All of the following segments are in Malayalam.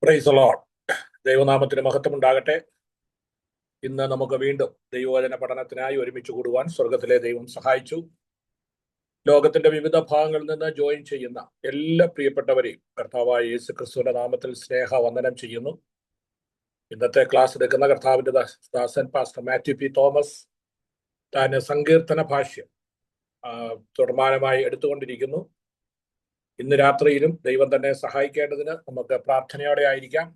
Price the Lord. ദൈവനാമത്തിന് മഹത്വമുണ്ടാകട്ടെ. ഇന്ന് നമുക്ക് വീണ്ടും ദൈവവചന പഠനത്തിനായി ഒരുമിച്ച് കൂടുവാൻ സ്വർഗത്തിലെ ദൈവം സഹായിച്ചു. ലോകത്തിന്റെ വിവിധ ഭാഗങ്ങളിൽ നിന്ന് ജോയിൻ ചെയ്യുന്ന എല്ലാ പ്രിയപ്പെട്ടവരെയും കർത്താവായ യേശു ക്രിസ്തുവിന്റെ നാമത്തിൽ സ്നേഹവന്ദനം ചെയ്യുന്നു. ഇന്നത്തെ ക്ലാസ് എടുക്കുന്ന കർത്താവിന്റെ ദാസൻ പാസ്റ്റർ മാത്യു പി തോമസ് താൻ സങ്കീർത്തന ഭാഷ്യം തുടർമാനമായി എടുത്തുകൊണ്ടിരിക്കുന്നു. ഇന്ന് രാത്രിയിലും ദൈവം തന്നെ സഹായിക്കേണ്ടതിന് നമുക്ക് പ്രാർത്ഥനയോടെ ആയിരിക്കാം.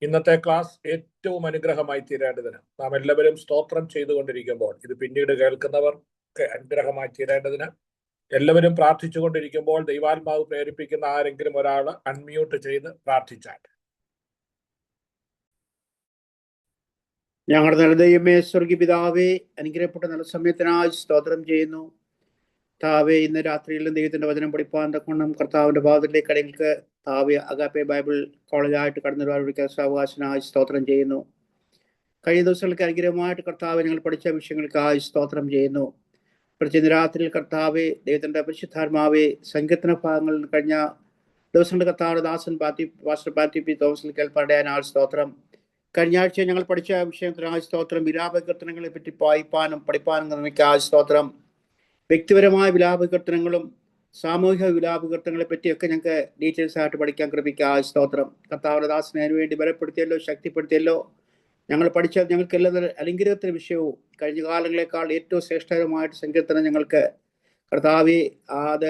ഇന്നത്തെ ക്ലാസ് ഏറ്റവും അനുഗ്രഹമായി തീരേണ്ടതിന് നാം എല്ലാവരും സ്തോത്രം ചെയ്തുകൊണ്ടിരിക്കുമ്പോൾ ഇത് പിന്നീട് കേൾക്കുന്നവർക്ക് അനുഗ്രഹമായി തീരേണ്ടതിന് എല്ലാവരും പ്രാർത്ഥിച്ചുകൊണ്ടിരിക്കുമ്പോൾ ദൈവാത്മാവ് പ്രേരിപ്പിക്കുന്ന ആരെങ്കിലും ഒരാൾ അൺമ്യൂട്ട് ചെയ്ത് പ്രാർത്ഥിച്ചാൽ. ഞങ്ങളുടെ നല്ല ദൈവമേ, സ്വർഗീയ പിതാവേ, അനുഗ്രഹപ്പെട്ട നല്ല സമയത്തിനായി സ്തോത്രം ചെയ്യുന്നു. താവേ, ഇന്ന് രാത്രിയിലും ദൈവത്തിന്റെ വചനം പഠിപ്പാൻ തക്കണം കർത്താവിന്റെ ഭാഗത്തിലേക്ക് കടങ്ങൾക്ക് താവേ അഗാപ്പെ ബൈബിൾ കോളേജായിട്ട് കടന്നു വരാൻ സാവകാശനായി സ്തോത്രം ചെയ്യുന്നു. കഴിഞ്ഞ ദിവസങ്ങൾക്ക് അനുഗ്രഹമായിട്ട് കർത്താവ് ഞങ്ങൾ പഠിച്ച വിഷയങ്ങൾക്കായി സ്തോത്രം ചെയ്യുന്നു. പ്രത്യേക രാത്രിയിൽ കർത്താവെ ദൈവത്തിന്റെ പരിശുദ്ധാത്മാവെ സങ്കീർത്തന ഭാഗങ്ങളിൽ കഴിഞ്ഞ ദിവസങ്ങളുടെ കർത്താവ് ദാസൻ പാസ്റ്റർ മാത്യു പി തോമസിൽ കേൾപ്പാൻ സ്തോത്രം. കഴിഞ്ഞ ആഴ്ച ഞങ്ങൾ പഠിച്ച വിഷയത്തിനായി സ്തോത്രം. വിലാപകീർത്തനങ്ങളെ പറ്റി വായിപ്പാനും പഠിപ്പാനും നിർമ്മിക്കായ സ്തോത്രം. വ്യക്തിപരമായ വിലാപകീർത്തനങ്ങളും സാമൂഹിക വിലാപകീർത്തനങ്ങളെ പറ്റിയൊക്കെ ഞങ്ങൾക്ക് ഡീറ്റെയിൽസ് ആയിട്ട് പഠിക്കാൻ ശ്രമിക്കുക. സ്തോത്രം. കർത്താവിന്റെ ദാസനെ അതിനു വേണ്ടി ബലപ്പെടുത്തിയല്ലോ, ശക്തിപ്പെടുത്തിയല്ലോ. ഞങ്ങൾ പഠിച്ച ഞങ്ങൾക്കെല്ലാം അനുഗ്രഹത്തിന് വിഷയവും കഴിഞ്ഞ കാലങ്ങളെക്കാൾ ഏറ്റവും ശ്രേഷ്ഠകരമായിട്ട് സങ്കീർത്തനം ഞങ്ങൾക്ക് കർത്താവെ അത്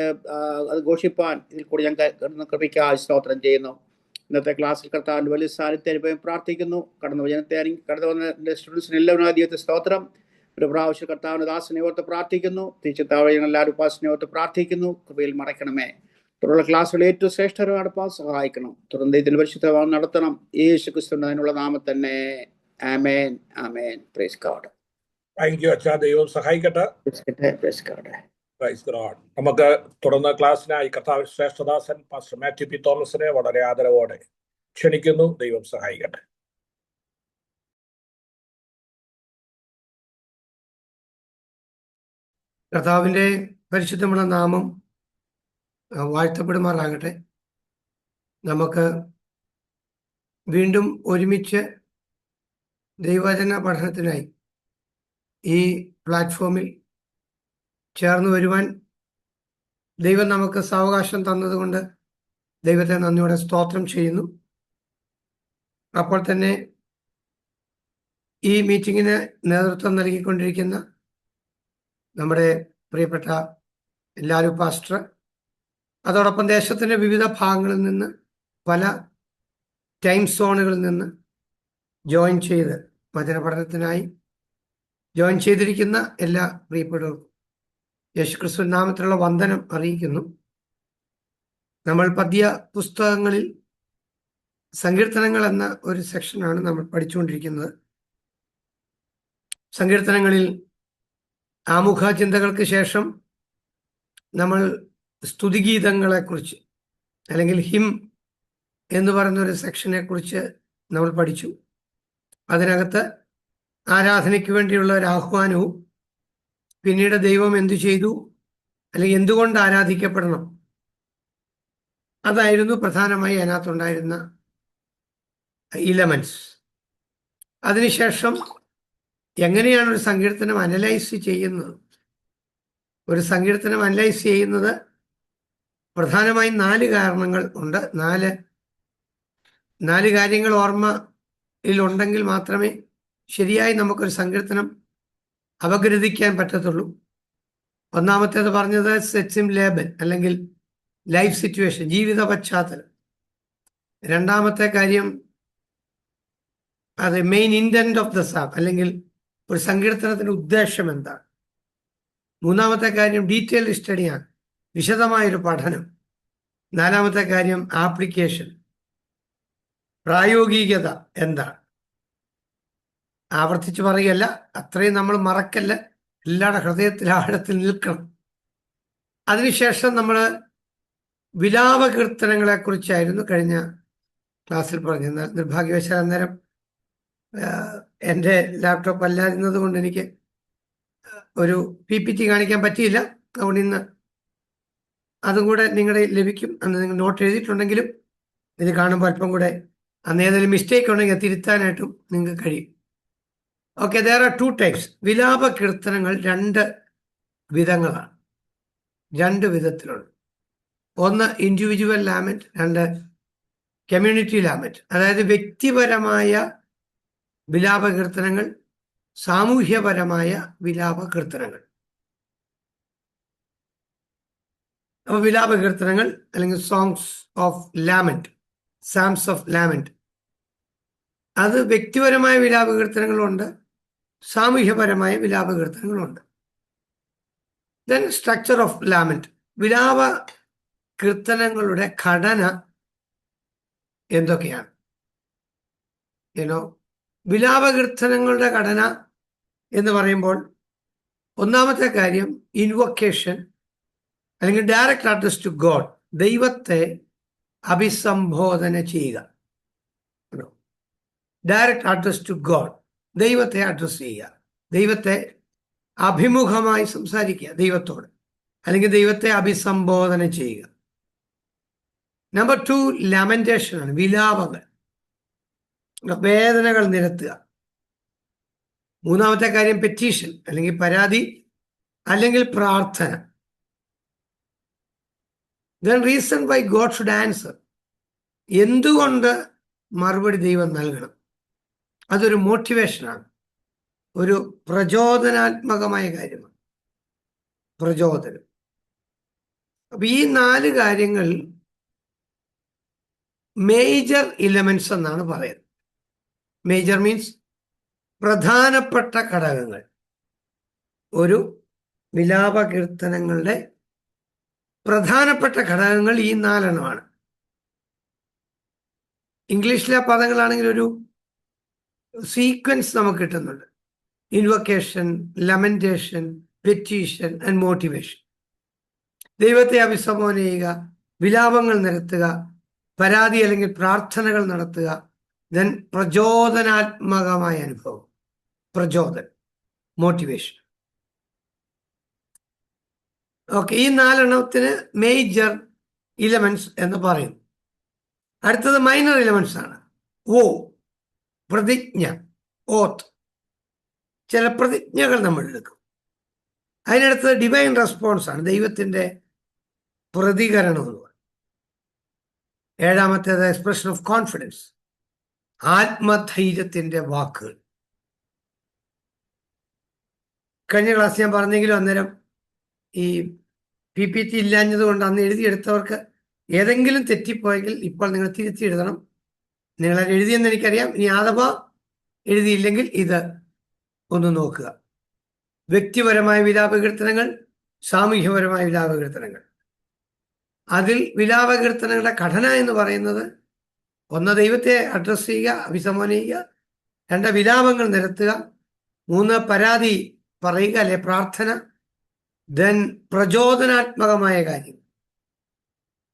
ഘോഷിപ്പാൻ ഇതിൽ കൂടി ഞങ്ങൾക്ക് കൃപിക്കുക. സ്തോത്രം ചെയ്യുന്നു. ഇന്നത്തെ ക്ലാസ്സിൽ കർത്താവിന്റെ വലിയ സാന്നിധ്യ അനുഭവം പ്രാർത്ഥിക്കുന്നു. കടന്നു വന്ന സ്റ്റുഡൻസിന് എല്ലാവരും ദൈവത്തെ സ്തോത്രം. ഒരു പ്രാവശ്യം കർത്താവിന്റെ ദാസനെ ഓർത്ത് പ്രാർത്ഥിക്കുന്നു. തിരിച്ചെത്താവഴി എല്ലാവരും ഉപാസനെ ഓർത്ത് പ്രാർത്ഥിക്കുന്നു. കൃപയിൽ മറയ്ക്കണമേ. തുടർന്നുള്ള ക്ലാസ്സുകൾ ഏറ്റവും ശ്രേഷ്ഠകരമായി നടപ്പാൻ സഹായിക്കണം. തുടർന്ന് ഇതിൽ പരിശുദ്ധമായി നടത്തണം. യേശു ക്രിസ്തുവിന്റെ അതിനുള്ള നാമം തന്നെ. ആമേൻ, ആമേൻ. Praise God. താങ്ക് യു അച്ഛാ. ദൈവം സഹായിക്കട്ടെ. Praise God. Praise the Lord. നമുക്ക് തുടർന്ന് ക്ലാസ്സിനായി കർത്താവിന്റെ ശ്രേഷ്ഠദാസൻ പാസ്റ്റർ മാത്യു പി തോമസിനെ വളരെ ആദരവോടെ ക്ഷണിക്കുന്നു. ദൈവം സഹായിക്കട്ടെ. കർത്താവിൻ്റെ പരിശുദ്ധമുള്ള നാമം വാഴ്ത്തപ്പെടുമാറാകട്ടെ. നമുക്ക് വീണ്ടും ഒരുമിച്ച് ദൈവവചന പഠനത്തിനായി ഈ പ്ലാറ്റ്ഫോമിൽ ചേർന്ന് വരുവാൻ ദൈവം നമുക്ക് സാവകാശം തന്നതുകൊണ്ട് ദൈവത്തെ നന്ദിയോടെ സ്തോത്രം ചെയ്യുന്നു. അപ്പോൾ തന്നെ ഈ മീറ്റിങ്ങിന് നേതൃത്വം നൽകിക്കൊണ്ടിരിക്കുന്ന നമ്മുടെ പ്രിയപ്പെട്ട ലാലു പാസ്റ്റർ, അതോടൊപ്പം ദേശത്തിൻ്റെ വിവിധ ഭാഗങ്ങളിൽ നിന്ന് പല ടൈം സോണുകളിൽ നിന്ന് ജോയിൻ ചെയ്ത് വചന പഠനത്തിനായി ജോയിൻ ചെയ്തിരിക്കുന്ന എല്ലാ പ്രിയപ്പെട്ടവർക്കും യേശുക്രിസ്തു നാമത്തിലുള്ള വന്ദനം അറിയിക്കുന്നു. നമ്മൾ പദ്യ പുസ്തകങ്ങളിൽ സങ്കീർത്തനങ്ങൾ എന്ന ഒരു സെക്ഷനാണ് നമ്മൾ പഠിച്ചുകൊണ്ടിരിക്കുന്നത്. സങ്കീർത്തനങ്ങളിൽ ആമുഖ ചിന്തകൾക്ക് ശേഷം നമ്മൾ സ്തുതിഗീതങ്ങളെക്കുറിച്ച് അല്ലെങ്കിൽ ഹിം എന്ന് പറയുന്ന ഒരു സെക്ഷനെ കുറിച്ച് നമ്മൾ പഠിച്ചു. അതിനകത്ത് ആരാധനയ്ക്ക് വേണ്ടിയുള്ള ഒരു ആഹ്വാനവും പിന്നീട് ദൈവം എന്തു ചെയ്തു അല്ലെങ്കിൽ എന്തുകൊണ്ട് ആരാധിക്കപ്പെടണം, അതായിരുന്നു പ്രധാനമായി അതിനകത്തുണ്ടായിരുന്ന ഇലമെന്റ്സ്. അതിനുശേഷം എങ്ങനെയാണ് ഒരു സങ്കീർത്തനം അനലൈസ് ചെയ്യുന്നത്? ഒരു സങ്കീർത്തനം അനലൈസ് ചെയ്യുന്നത് പ്രധാനമായും 4 കാരണങ്ങൾ ഉണ്ട്. നാല് കാര്യങ്ങൾ ഓർമ്മയിലുണ്ടെങ്കിൽ മാത്രമേ ശരിയായി നമുക്കൊരു സങ്കീർത്തനം അപഗ്രഥിക്കാൻ പറ്റത്തുള്ളൂ. ഒന്നാമത്തേത് പറഞ്ഞത് സെറ്റ്സിം ലേബൽ അല്ലെങ്കിൽ ലൈഫ് സിറ്റുവേഷൻ, ജീവിത പശ്ചാത്തലം. രണ്ടാമത്തെ കാര്യം അത് main intent of the Sam അല്ലെങ്കിൽ ഒരു സങ്കീർത്തനത്തിന്റെ ഉദ്ദേശം എന്താണ്. മൂന്നാമത്തെ കാര്യം ഡീറ്റെയിൽഡ് സ്റ്റഡിയാണ്, വിശദമായൊരു പഠനം. നാലാമത്തെ കാര്യം ആപ്ലിക്കേഷൻ, പ്രായോഗികത എന്താണ്. ആവർത്തിച്ച് പറയുകയല്ല, അത്രയും നമ്മൾ മറക്കല്ല, എല്ലാവരുടെ ഹൃദയത്തിൽ ആഴത്തിൽ നിൽക്കണം. അതിനുശേഷം നമ്മൾ വിലാപകീർത്തനങ്ങളെ കുറിച്ചായിരുന്നു കഴിഞ്ഞ ക്ലാസ്സിൽ പറഞ്ഞത്. നിർഭാഗ്യവശാൽ അന്നേരം എൻ്റെ ലാപ്ടോപ്പ് അല്ലായിരുന്നത് കൊണ്ട് എനിക്ക് ഒരു PPT കാണിക്കാൻ പറ്റിയില്ല. അതുകൊണ്ട് ഇന്ന് അതും കൂടെ നിങ്ങളുടെ ലഭിക്കും. അന്ന് നിങ്ങൾ നോട്ട് എഴുതിയിട്ടുണ്ടെങ്കിലും ഇത് കാണുമ്പോൾ അല്പം കൂടെ അന്ന് ഏതെങ്കിലും മിസ്റ്റേക്ക് ഉണ്ടെങ്കിൽ തിരുത്താനായിട്ടും നിങ്ങൾക്ക് കഴിയും. Okay, there are 2 types. വിലാപ കീർത്തനങ്ങൾ 2 വിധങ്ങളാണ്, 2 വിധത്തിലുണ്ട്. ഒന്ന് ഇൻഡിവിജ്വൽ ലാമെന്റ്, 2 കമ്മ്യൂണിറ്റി ലാമെന്റ്. അതായത് വ്യക്തിപരമായ വിലാപ കീർത്തനങ്ങൾ, സാമൂഹ്യപരമായ വിലാപ കീർത്തനങ്ങൾ. അപ്പോൾ വിലാപ കീർത്തനങ്ങൾ അല്ലെങ്കിൽ songs of lament, psalms of lament, അത് വ്യക്തിപരമായ വിലാപ കീർത്തനങ്ങളുണ്ട്, സാമൂഹ്യപരമായ വിലാപ കീർത്തനങ്ങളുണ്ട്. Then structure of lament. വിലാപ കീർത്തനങ്ങളുടെ ഘടന എന്തൊക്കെയാണ്? വിലാപ കീർത്തനങ്ങളുടെ ഘടന എന്ന് പറയുമ്പോൾ ഒന്നാമത്തെ കാര്യം ഇൻവൊക്കേഷൻ അല്ലെങ്കിൽ ഡയറക്റ്റ് അഡ്രസ് ടു ഗോഡ്, ദൈവത്തെ അഭിസംബോധന ചെയ്യുക. ഡയറക്റ്റ് അഡ്രസ് ടു ഗോഡ്, ദൈവത്തെ അഡ്രസ് ചെയ്യുക, ദൈവത്തെ അഭിമുഖമായി സംസാരിക്കുക ദൈവത്തോട്, അല്ലെങ്കിൽ ദൈവത്തെ അഭിസംബോധന ചെയ്യുക. നമ്പർ 2 ലാമെന്റേഷൻ ആണ്, വിലാപങ്ങൾ, വേദനകൾ നിരത്തുക. മൂന്നാമത്തെ കാര്യം പെറ്റീഷൻ അല്ലെങ്കിൽ പരാതി അല്ലെങ്കിൽ പ്രാർത്ഥന. Then reason why God should answer, എന്തുകൊണ്ട് മറുപടി ദൈവം നൽകണം, അതൊരു മോട്ടിവേഷനാണ്, ഒരു പ്രചോദനാത്മകമായ കാര്യമാണ്, പ്രചോദനം. അപ്പൊ ഈ 4 കാര്യങ്ങൾ മേജർ ഇലമെന്റ്സ് എന്നാണ് പറയുന്നത്. മേജർ മീൻസ് പ്രധാനപ്പെട്ട ഘടകങ്ങൾ. ഒരു വിലാപ കീർത്തനങ്ങളുടെ പ്രധാനപ്പെട്ട ഘടകങ്ങൾ ഈ 4 എണ്ണമാണ്. ഇംഗ്ലീഷിലെ പദങ്ങളാണെങ്കിൽ ഒരു സീക്വൻസ് നമുക്ക് കിട്ടുന്നുണ്ട്. Invocation, lamentation, petition and motivation. ദൈവത്തെ അഭിസംബോധന ചെയ്യുക, വിലാപങ്ങൾ നിരത്തുക, പരാതി അല്ലെങ്കിൽ പ്രാർത്ഥനകൾ നടത്തുക, ദെൻ പ്രചോദനാത്മകമായ അനുഭവം, പ്രചോദനം, മോട്ടിവേഷൻ. ഓക്കെ, ഈ 4 എണ്ണത്തിന് മേജർ ഇലമെന്റ്സ് എന്ന് പറയുന്നു. അടുത്തത് മൈനർ ഇലമെന്റ്സ് ആണ്. പ്രതിജ്ഞ, ഓത്ത്, ചില പ്രതിജ്ഞകൾ നമ്മൾ എടുക്കും. അതിനടുത്തത് ഡിവൈൻ റെസ്പോൺസ് ആണ്, ദൈവത്തിന്റെ പ്രതികരണം എന്ന് പറയും. ഏഴാമത്തേത് എക്സ്പ്രഷൻ ഓഫ് കോൺഫിഡൻസ്, ആത്മധൈര്യത്തിന്റെ വാക്കുകൾ. കഴിഞ്ഞ ക്ലാസ് ഞാൻ പറഞ്ഞെങ്കിലും അന്നേരം ഈ PPT ഇല്ലാഞ്ഞത് കൊണ്ട് അന്ന് എഴുതിയെടുത്തവർക്ക് ഏതെങ്കിലും തെറ്റിപ്പോയെങ്കിൽ ഇപ്പോൾ നിങ്ങൾ തിരുത്തി എഴുതണം. നിങ്ങളത് എഴുതിയെന്ന് എനിക്കറിയാം. ഇനി അഥവാ എഴുതിയില്ലെങ്കിൽ ഇത് ഒന്ന് നോക്കുക. വ്യക്തിപരമായ വിലാപകീർത്തനങ്ങൾ, സാമൂഹ്യപരമായ വിലാപകീർത്തനങ്ങൾ. അതിൽ വിലാപകീർത്തനങ്ങളുടെ ഘടന എന്ന് പറയുന്നത് 1 ദൈവത്തെ അഡ്രസ് ചെയ്യുക, അഭിസംബോധന ചെയ്യുക. 2 വിലാപങ്ങൾ നിരത്തുക. 3 പരാതി പറയുക അല്ലെ പ്രാർത്ഥന. ദെൻ പ്രചോദനാത്മകമായ കാര്യം.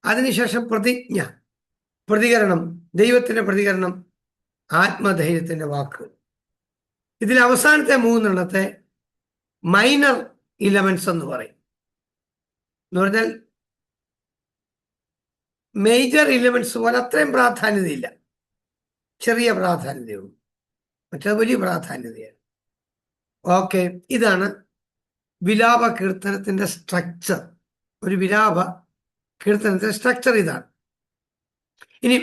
അതിനുശേഷം പ്രതിജ്ഞ, പ്രതികരണം, ദൈവത്തിന്റെ പ്രതികരണം, ആത്മധൈര്യത്തിന്റെ വാക്കുകൾ. ഇതിൽ അവസാനത്തെ 3 എണ്ണത്തെ മൈനർ ഇലമെന്റ്സ് എന്ന് പറയും. എന്ന് പറഞ്ഞാൽ മേജർ ഇലമെന്റ്സ് പോലെ അത്രയും പ്രാധാന്യതയില്ല, ചെറിയ പ്രാധാന്യതയുള്ളൂ, മറ്റേ വലിയ പ്രാധാന്യതയാണ്. ഓക്കെ, ഇതാണ് വിലാപ കീർത്തനത്തിന്റെ സ്ട്രക്ചർ. ഒരു വിലാപ കീർത്തനത്തിന്റെ സ്ട്രക്ചർ ഇതാണ്. ഇനി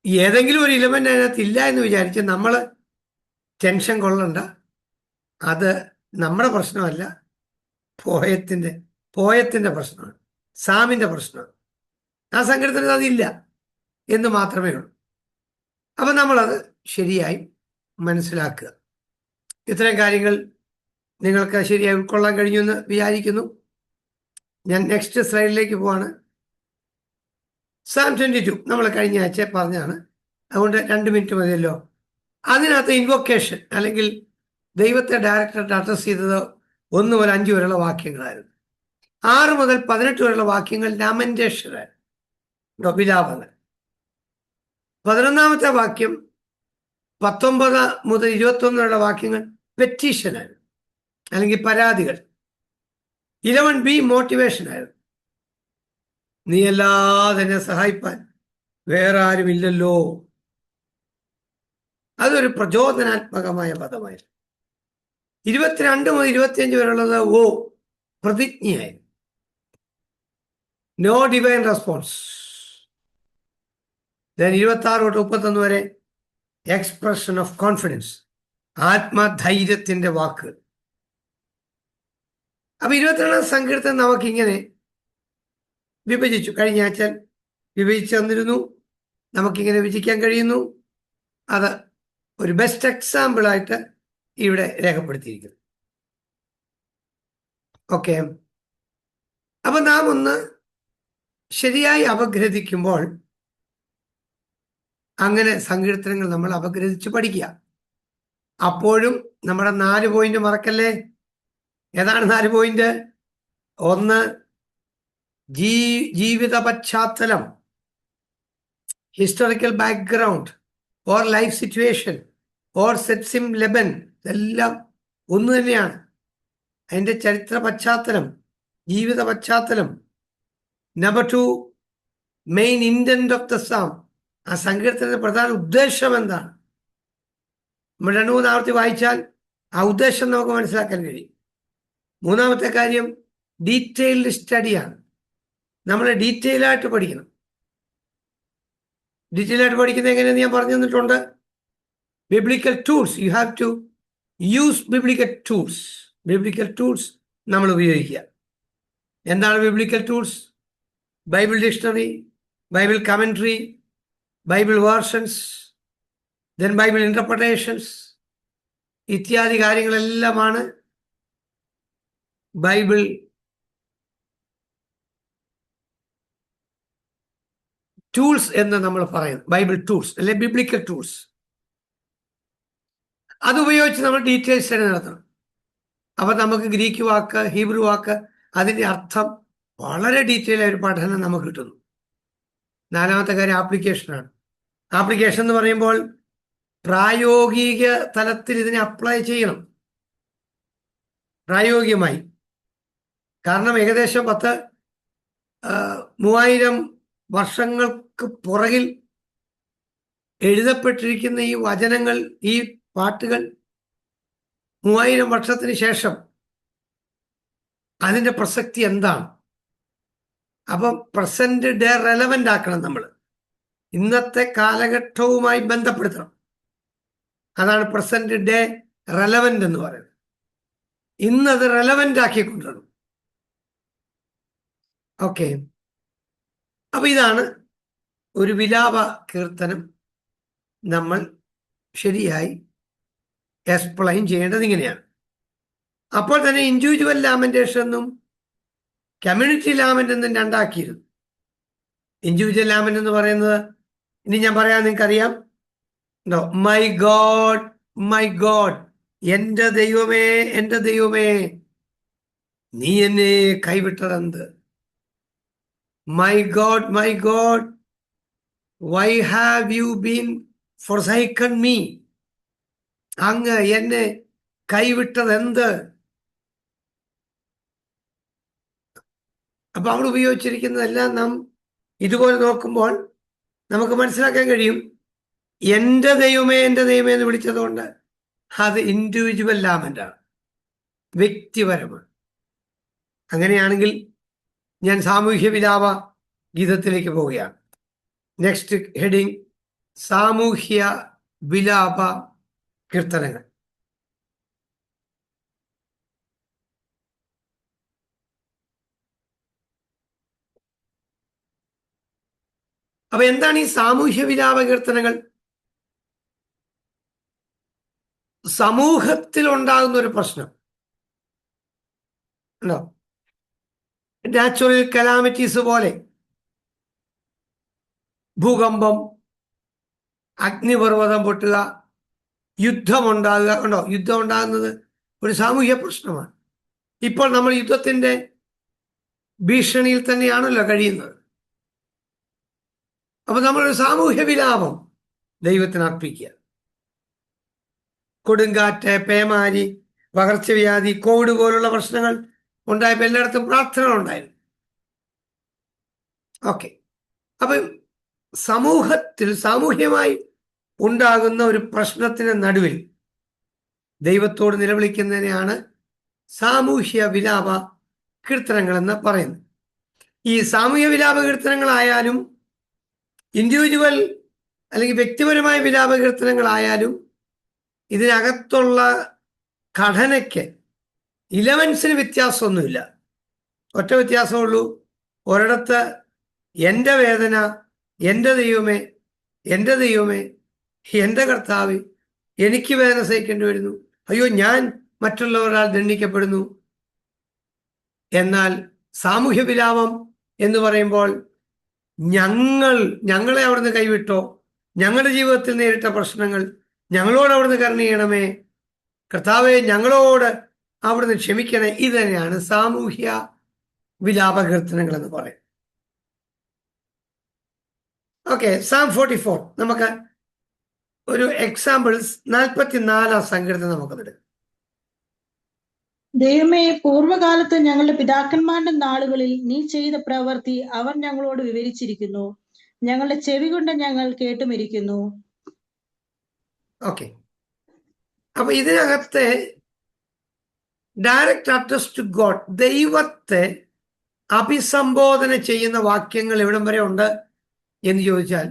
ഏതെങ്കിലും ഒരു ഇലമെന്റ് അതിനകത്ത് ഇല്ല എന്ന് വിചാരിച്ച് നമ്മൾ ടെൻഷൻ കൊള്ളണ്ട. അത് നമ്മുടെ പ്രശ്നമല്ല, പോയത്തിന്റെ പ്രശ്നമാണ്, സാമിന്റെ പ്രശ്നമാണ്. ആ സങ്കീർത്തനത്തിൽ അതില്ല എന്ന് മാത്രമേ ഉള്ളൂ. അപ്പം നമ്മളത് ശരിയായി മനസ്സിലാക്കുക. ഇത്തരം കാര്യങ്ങൾ നിങ്ങൾക്ക് ശരിയായി ഉൾക്കൊള്ളാൻ കഴിഞ്ഞു എന്ന് വിചാരിക്കുന്നു. ഞാൻ നെക്സ്റ്റ് സ്ലൈഡിലേക്ക് പോവാണ്. Psalm 22 നമ്മൾ കഴിഞ്ഞ ആഴ്ച പറഞ്ഞാണ്, അതുകൊണ്ട് 2 മിനിറ്റ് മതിയല്ലോ. അതിനകത്ത് ഇൻവൊക്കേഷൻ അല്ലെങ്കിൽ ദൈവത്തെ ഡയറക്റ്റായിട്ട് അഡ്രസ് ചെയ്തത് 1 മുതൽ 5 വരെയുള്ള വാക്യങ്ങളായിരുന്നു. 6 മുതൽ 18 വരെയുള്ള വാക്യങ്ങൾ ലാമെന്റേഷനായിരുന്നു, വിലാപങ്ങൾ. 11ാമത്തെ വാക്യം 19 മുതൽ 21 വരെയുള്ള വാക്യങ്ങൾ നീ അല്ലാതെ എന്നെ സഹായിപ്പാൻ വേറെ ആരുമില്ലല്ലോ. അതൊരു പ്രചോദനാത്മകമായ പദമായിരുന്നു. 22 മുതൽ 25 വരെയുള്ളത് ഓ പ്രതിജ്ഞയായി. No divine response. 26 തൊട്ട് 31 വരെ എക്സ്പ്രഷൻ ഓഫ് കോൺഫിഡൻസ്, ആത്മധൈര്യത്തിന്റെ വാക്ക്. അപ്പൊ 22 സങ്കീർത്തനം നമുക്കിങ്ങനെ വിഭജിച്ചു. കഴിഞ്ഞ ആഴ്ച വിഭജിച്ചു തന്നിരുന്നു. നമുക്കിങ്ങനെ വിഭജിക്കാൻ കഴിയുന്നു. അത് ഒരു ബെസ്റ്റ് എക്സാമ്പിളായിട്ട് ഇവിടെ രേഖപ്പെടുത്തിയിരിക്കുന്നു. ഓക്കെ, അപ്പൊ നാം ഒന്ന് ശരിയായി അപഗ്രഥിക്കുമ്പോൾ അങ്ങനെ സങ്കീർത്തനങ്ങൾ നമ്മൾ അപഗ്രഥിച്ച് പഠിക്കുക. അപ്പോഴും നമ്മുടെ 4 പോയിന്റ് മറക്കല്ലേ. ഏതാണ് 4 പോയിന്റ്? 1, ജീവിത പശ്ചാത്തലം, historical background or life situation or സെറ്റ്സിം ലെബൻ, ഇതെല്ലാം ഒന്ന് തന്നെയാണ്. അതിൻ്റെ ചരിത്ര പശ്ചാത്തലം, ജീവിത പശ്ചാത്തലം. Number 2, main intent of the psalm, ആ സങ്കീർത്തനത്തിന്റെ പ്രധാന ഉദ്ദേശം എന്താണ്? നമ്മൾ 2-3 ആവർത്തി വായിച്ചാൽ ആ ഉദ്ദേശം നമുക്ക് മനസ്സിലാക്കാൻ കഴിയും. 3-മത്തെ കാര്യം ഡീറ്റെയിൽഡ് സ്റ്റഡിയാണ്. നമ്മൾ ഡീറ്റെയിൽ ആയിട്ട് പഠിക്കണം. ഡീറ്റെയിൽ ആയിട്ട് പഠിക്കുന്നത് എങ്ങനെയെന്ന് ഞാൻ പറഞ്ഞു തന്നിട്ടുണ്ട്. Biblical tools, you have to use biblical tools. Biblical tools നമ്മൾ ഉപയോഗിക്കുക. എന്താണ് biblical tools? Bible dictionary, Bible commentary, Bible versions, then Bible interpretations ഇത്യാദി കാര്യങ്ങളെല്ലാമാണ് ബൈബിൾ ടൂൾസ് എന്ന് നമ്മൾ പറയുന്നത്. ബൈബിൾ ടൂൾസ് അല്ലെ ബിബ്ലിക്കൽ ടൂൾസ്. അതുപയോഗിച്ച് നമ്മൾ ഡീറ്റെയിൽ സ്റ്റഡി നടത്തണം. അപ്പൊ നമുക്ക് ഗ്രീക്ക് വാക്ക്, ഹീബ്രു വാക്ക്, അതിന്റെ അർത്ഥം വളരെ ഡീറ്റെയിൽ ആയ ഒരു പഠനം നമുക്ക് കിട്ടുന്നു. 4-മത്തെ കാര്യം ആപ്ലിക്കേഷനാണ്. ആപ്ലിക്കേഷൻ എന്ന് പറയുമ്പോൾ പ്രായോഗിക തലത്തിൽ ഇതിനെ അപ്ലൈ ചെയ്യണം, പ്രായോഗികമായി. കാരണം ഏകദേശം 3000 വർഷങ്ങൾക്ക് പുറകിൽ എഴുതപ്പെട്ടിരിക്കുന്ന ഈ വചനങ്ങൾ, ഈ പാട്ടുകൾ 3000 വർഷത്തിന് ശേഷം അതിന്റെ പ്രസക്തി എന്താണ്? അപ്പം പ്രസന്റ് ഡേ റെലവൻ്റ് ആക്കണം. നമ്മൾ ഇന്നത്തെ കാലഘട്ടവുമായി ബന്ധപ്പെടുത്തണം. അതാണ് പ്രസന്റ് ഡേ റെലവൻ്റ് എന്ന് പറയുന്നത്. ഇന്നത് റെലവൻ്റ് ആക്കിക്കൊണ്ടിരണം. ഓക്കെ, അപ്പൊ ഇതാണ് ഒരു വിലാപ കീർത്തനം നമ്മൾ ശരിയായി എക്സ്പ്ലെയിൻ ചെയ്യേണ്ടത് ഇങ്ങനെയാണ്. അപ്പോൾ തന്നെ ഇൻഡിവിജ്വൽ ലാമെന്റേഷൻ എന്നും കമ്മ്യൂണിറ്റി ലാമെന്റ് എന്നും രണ്ടാക്കിയിരുന്നു. ഇൻഡിവിജ്വൽ ലാമെന്റ് എന്ന് പറയുന്നത് ഇനി ഞാൻ പറയാൻ നിങ്ങൾക്കറിയാം. മൈ ഗോഡ്, മൈ ഗോഡ്, എൻ്റെ ദൈവമേ, എൻ്റെ ദൈവമേ, നീ എന്നെ കൈവിട്ടതെന്ത്? My God, my God, why have you been forsaken me? അങ്ങ് എന്നെ കൈവിട്ടതെന്ത്? അപ്പൊ അവിടെ ഉപയോഗിച്ചിരിക്കുന്നതെല്ലാം നാം ഇതുപോലെ നോക്കുമ്പോൾ നമുക്ക് മനസ്സിലാക്കാൻ കഴിയും. എൻ്റെ ദൈവമേ, എൻ്റെ ദൈവമേ എന്ന് വിളിച്ചതുകൊണ്ട് അത് ഇൻഡിവിജ്വൽ ലാമെന്റാണ്, വ്യക്തിപരമാണ്. അങ്ങനെയാണെങ്കിൽ ഞാൻ സാമൂഹ്യ വിലാപ ഗീതത്തിലേക്ക് പോവുകയാണ്. നെക്സ്റ്റ് ഹെഡിങ് സാമൂഹ്യ വിലാപ കീർത്തനങ്ങൾ. അപ്പൊ എന്താണ് ഈ സാമൂഹ്യ വിലാപ കീർത്തനങ്ങൾ? സമൂഹത്തിൽ ഉണ്ടാകുന്ന ഒരു പ്രശ്നം ഉണ്ടോ? നാച്ചുറൽ കലാമിറ്റീസ് പോലെ ഭൂകമ്പം, അഗ്നിപർവ്വതം പൊട്ടുക, യുദ്ധമുണ്ടാകുക ഉണ്ടോ? യുദ്ധം ഉണ്ടാകുന്നത് ഒരു സാമൂഹ്യ പ്രശ്നമാണ്. ഇപ്പോൾ നമ്മൾ യുദ്ധത്തിന്റെ ഭീഷണിയിൽ തന്നെയാണല്ലോ കഴിയുന്നത്. അപ്പൊ നമ്മളൊരു സാമൂഹ്യ വിലാപം ദൈവത്തിന് അർപ്പിക്കുക. കൊടുങ്കാറ്റ്, പേമാരി, പകർച്ചവ്യാധി, കോവിഡ് പോലുള്ള പ്രശ്നങ്ങൾ ഉണ്ടായപ്പോൾ എല്ലായിടത്തും പ്രാർത്ഥന ഉണ്ടായിരുന്നു. ഓക്കെ. അപ്പം സമൂഹത്തിൽ സാമൂഹ്യമായി ഉണ്ടാകുന്ന ഒരു പ്രശ്നത്തിന് നടുവിൽ ദൈവത്തോട് നിലവിളിക്കുന്നതിനെയാണ് സാമൂഹ്യ വിലാപ കീർത്തനങ്ങൾ എന്ന് പറയുന്നത്. ഈ സാമൂഹ്യ വിലാപ കീർത്തനങ്ങളായാലും ഇൻഡിവിജ്വൽ അല്ലെങ്കിൽ വ്യക്തിപരമായ വിലാപ കീർത്തനങ്ങളായാലും ഇതിനകത്തുള്ള ഘടനയ്ക്ക് ഇലവൻസിന് വ്യത്യാസമൊന്നുമില്ല. ഒറ്റ വ്യത്യാസമുള്ളൂ. ഒരിടത്ത് എൻ്റെ വേദന, എൻ്റെ ദൈവമേ, എൻ്റെ ദൈവമേ, എൻ്റെ കർത്താവ്, എനിക്ക് വേദന സഹിക്കേണ്ടി വരുന്നു, അയ്യോ ഞാൻ മറ്റുള്ളവരാൽ ദണ്ഡിക്കപ്പെടുന്നു. എന്നാൽ സാമൂഹ്യ വിലാപം എന്ന് പറയുമ്പോൾ ഞങ്ങളെ അവിടുന്ന് കൈവിട്ടോ, ഞങ്ങളുടെ ജീവിതത്തിൽ നേരിട്ട പ്രശ്നങ്ങൾ ഞങ്ങളോട് അവിടുന്ന് കരുണ ചെയ്യണമേ, കർത്താവെ ഞങ്ങളോട് അവിടുന്ന് ക്ഷമിക്കണേ. ഇത് തന്നെയാണ് സാമൂഹ്യ വിലാപ കീർത്തനങ്ങൾ എന്ന് പറയും. ഓക്കെ, Psalm 44 നമുക്ക് ഒരു എക്സാമ്പിൾസ് 44 സങ്കീർത്തനം നമുക്കെടുക്കാം. ദൈവമേ, പൂർവ്വകാലത്ത് ഞങ്ങളുടെ പിതാക്കന്മാരുടെ നാളുകളിൽ നീ ചെയ്ത പ്രവൃത്തി അവർ ഞങ്ങളോട് വിവരിച്ചിരിക്കുന്നു. ഞങ്ങളുടെ ചെവി കൊണ്ട് ഞങ്ങൾ കേട്ടുമിരിക്കുന്നു. ഓക്കെ, അപ്പൊ ഇതിനകത്തെ ഡയറക്റ്റ് അഡ്രസ് ടു ഗോഡ്, ദൈവത്തെ അഭിസംബോധന ചെയ്യുന്ന വാക്യങ്ങൾ എവിടം വരെ ഉണ്ട് എന്ന് ചോദിച്ചാൽ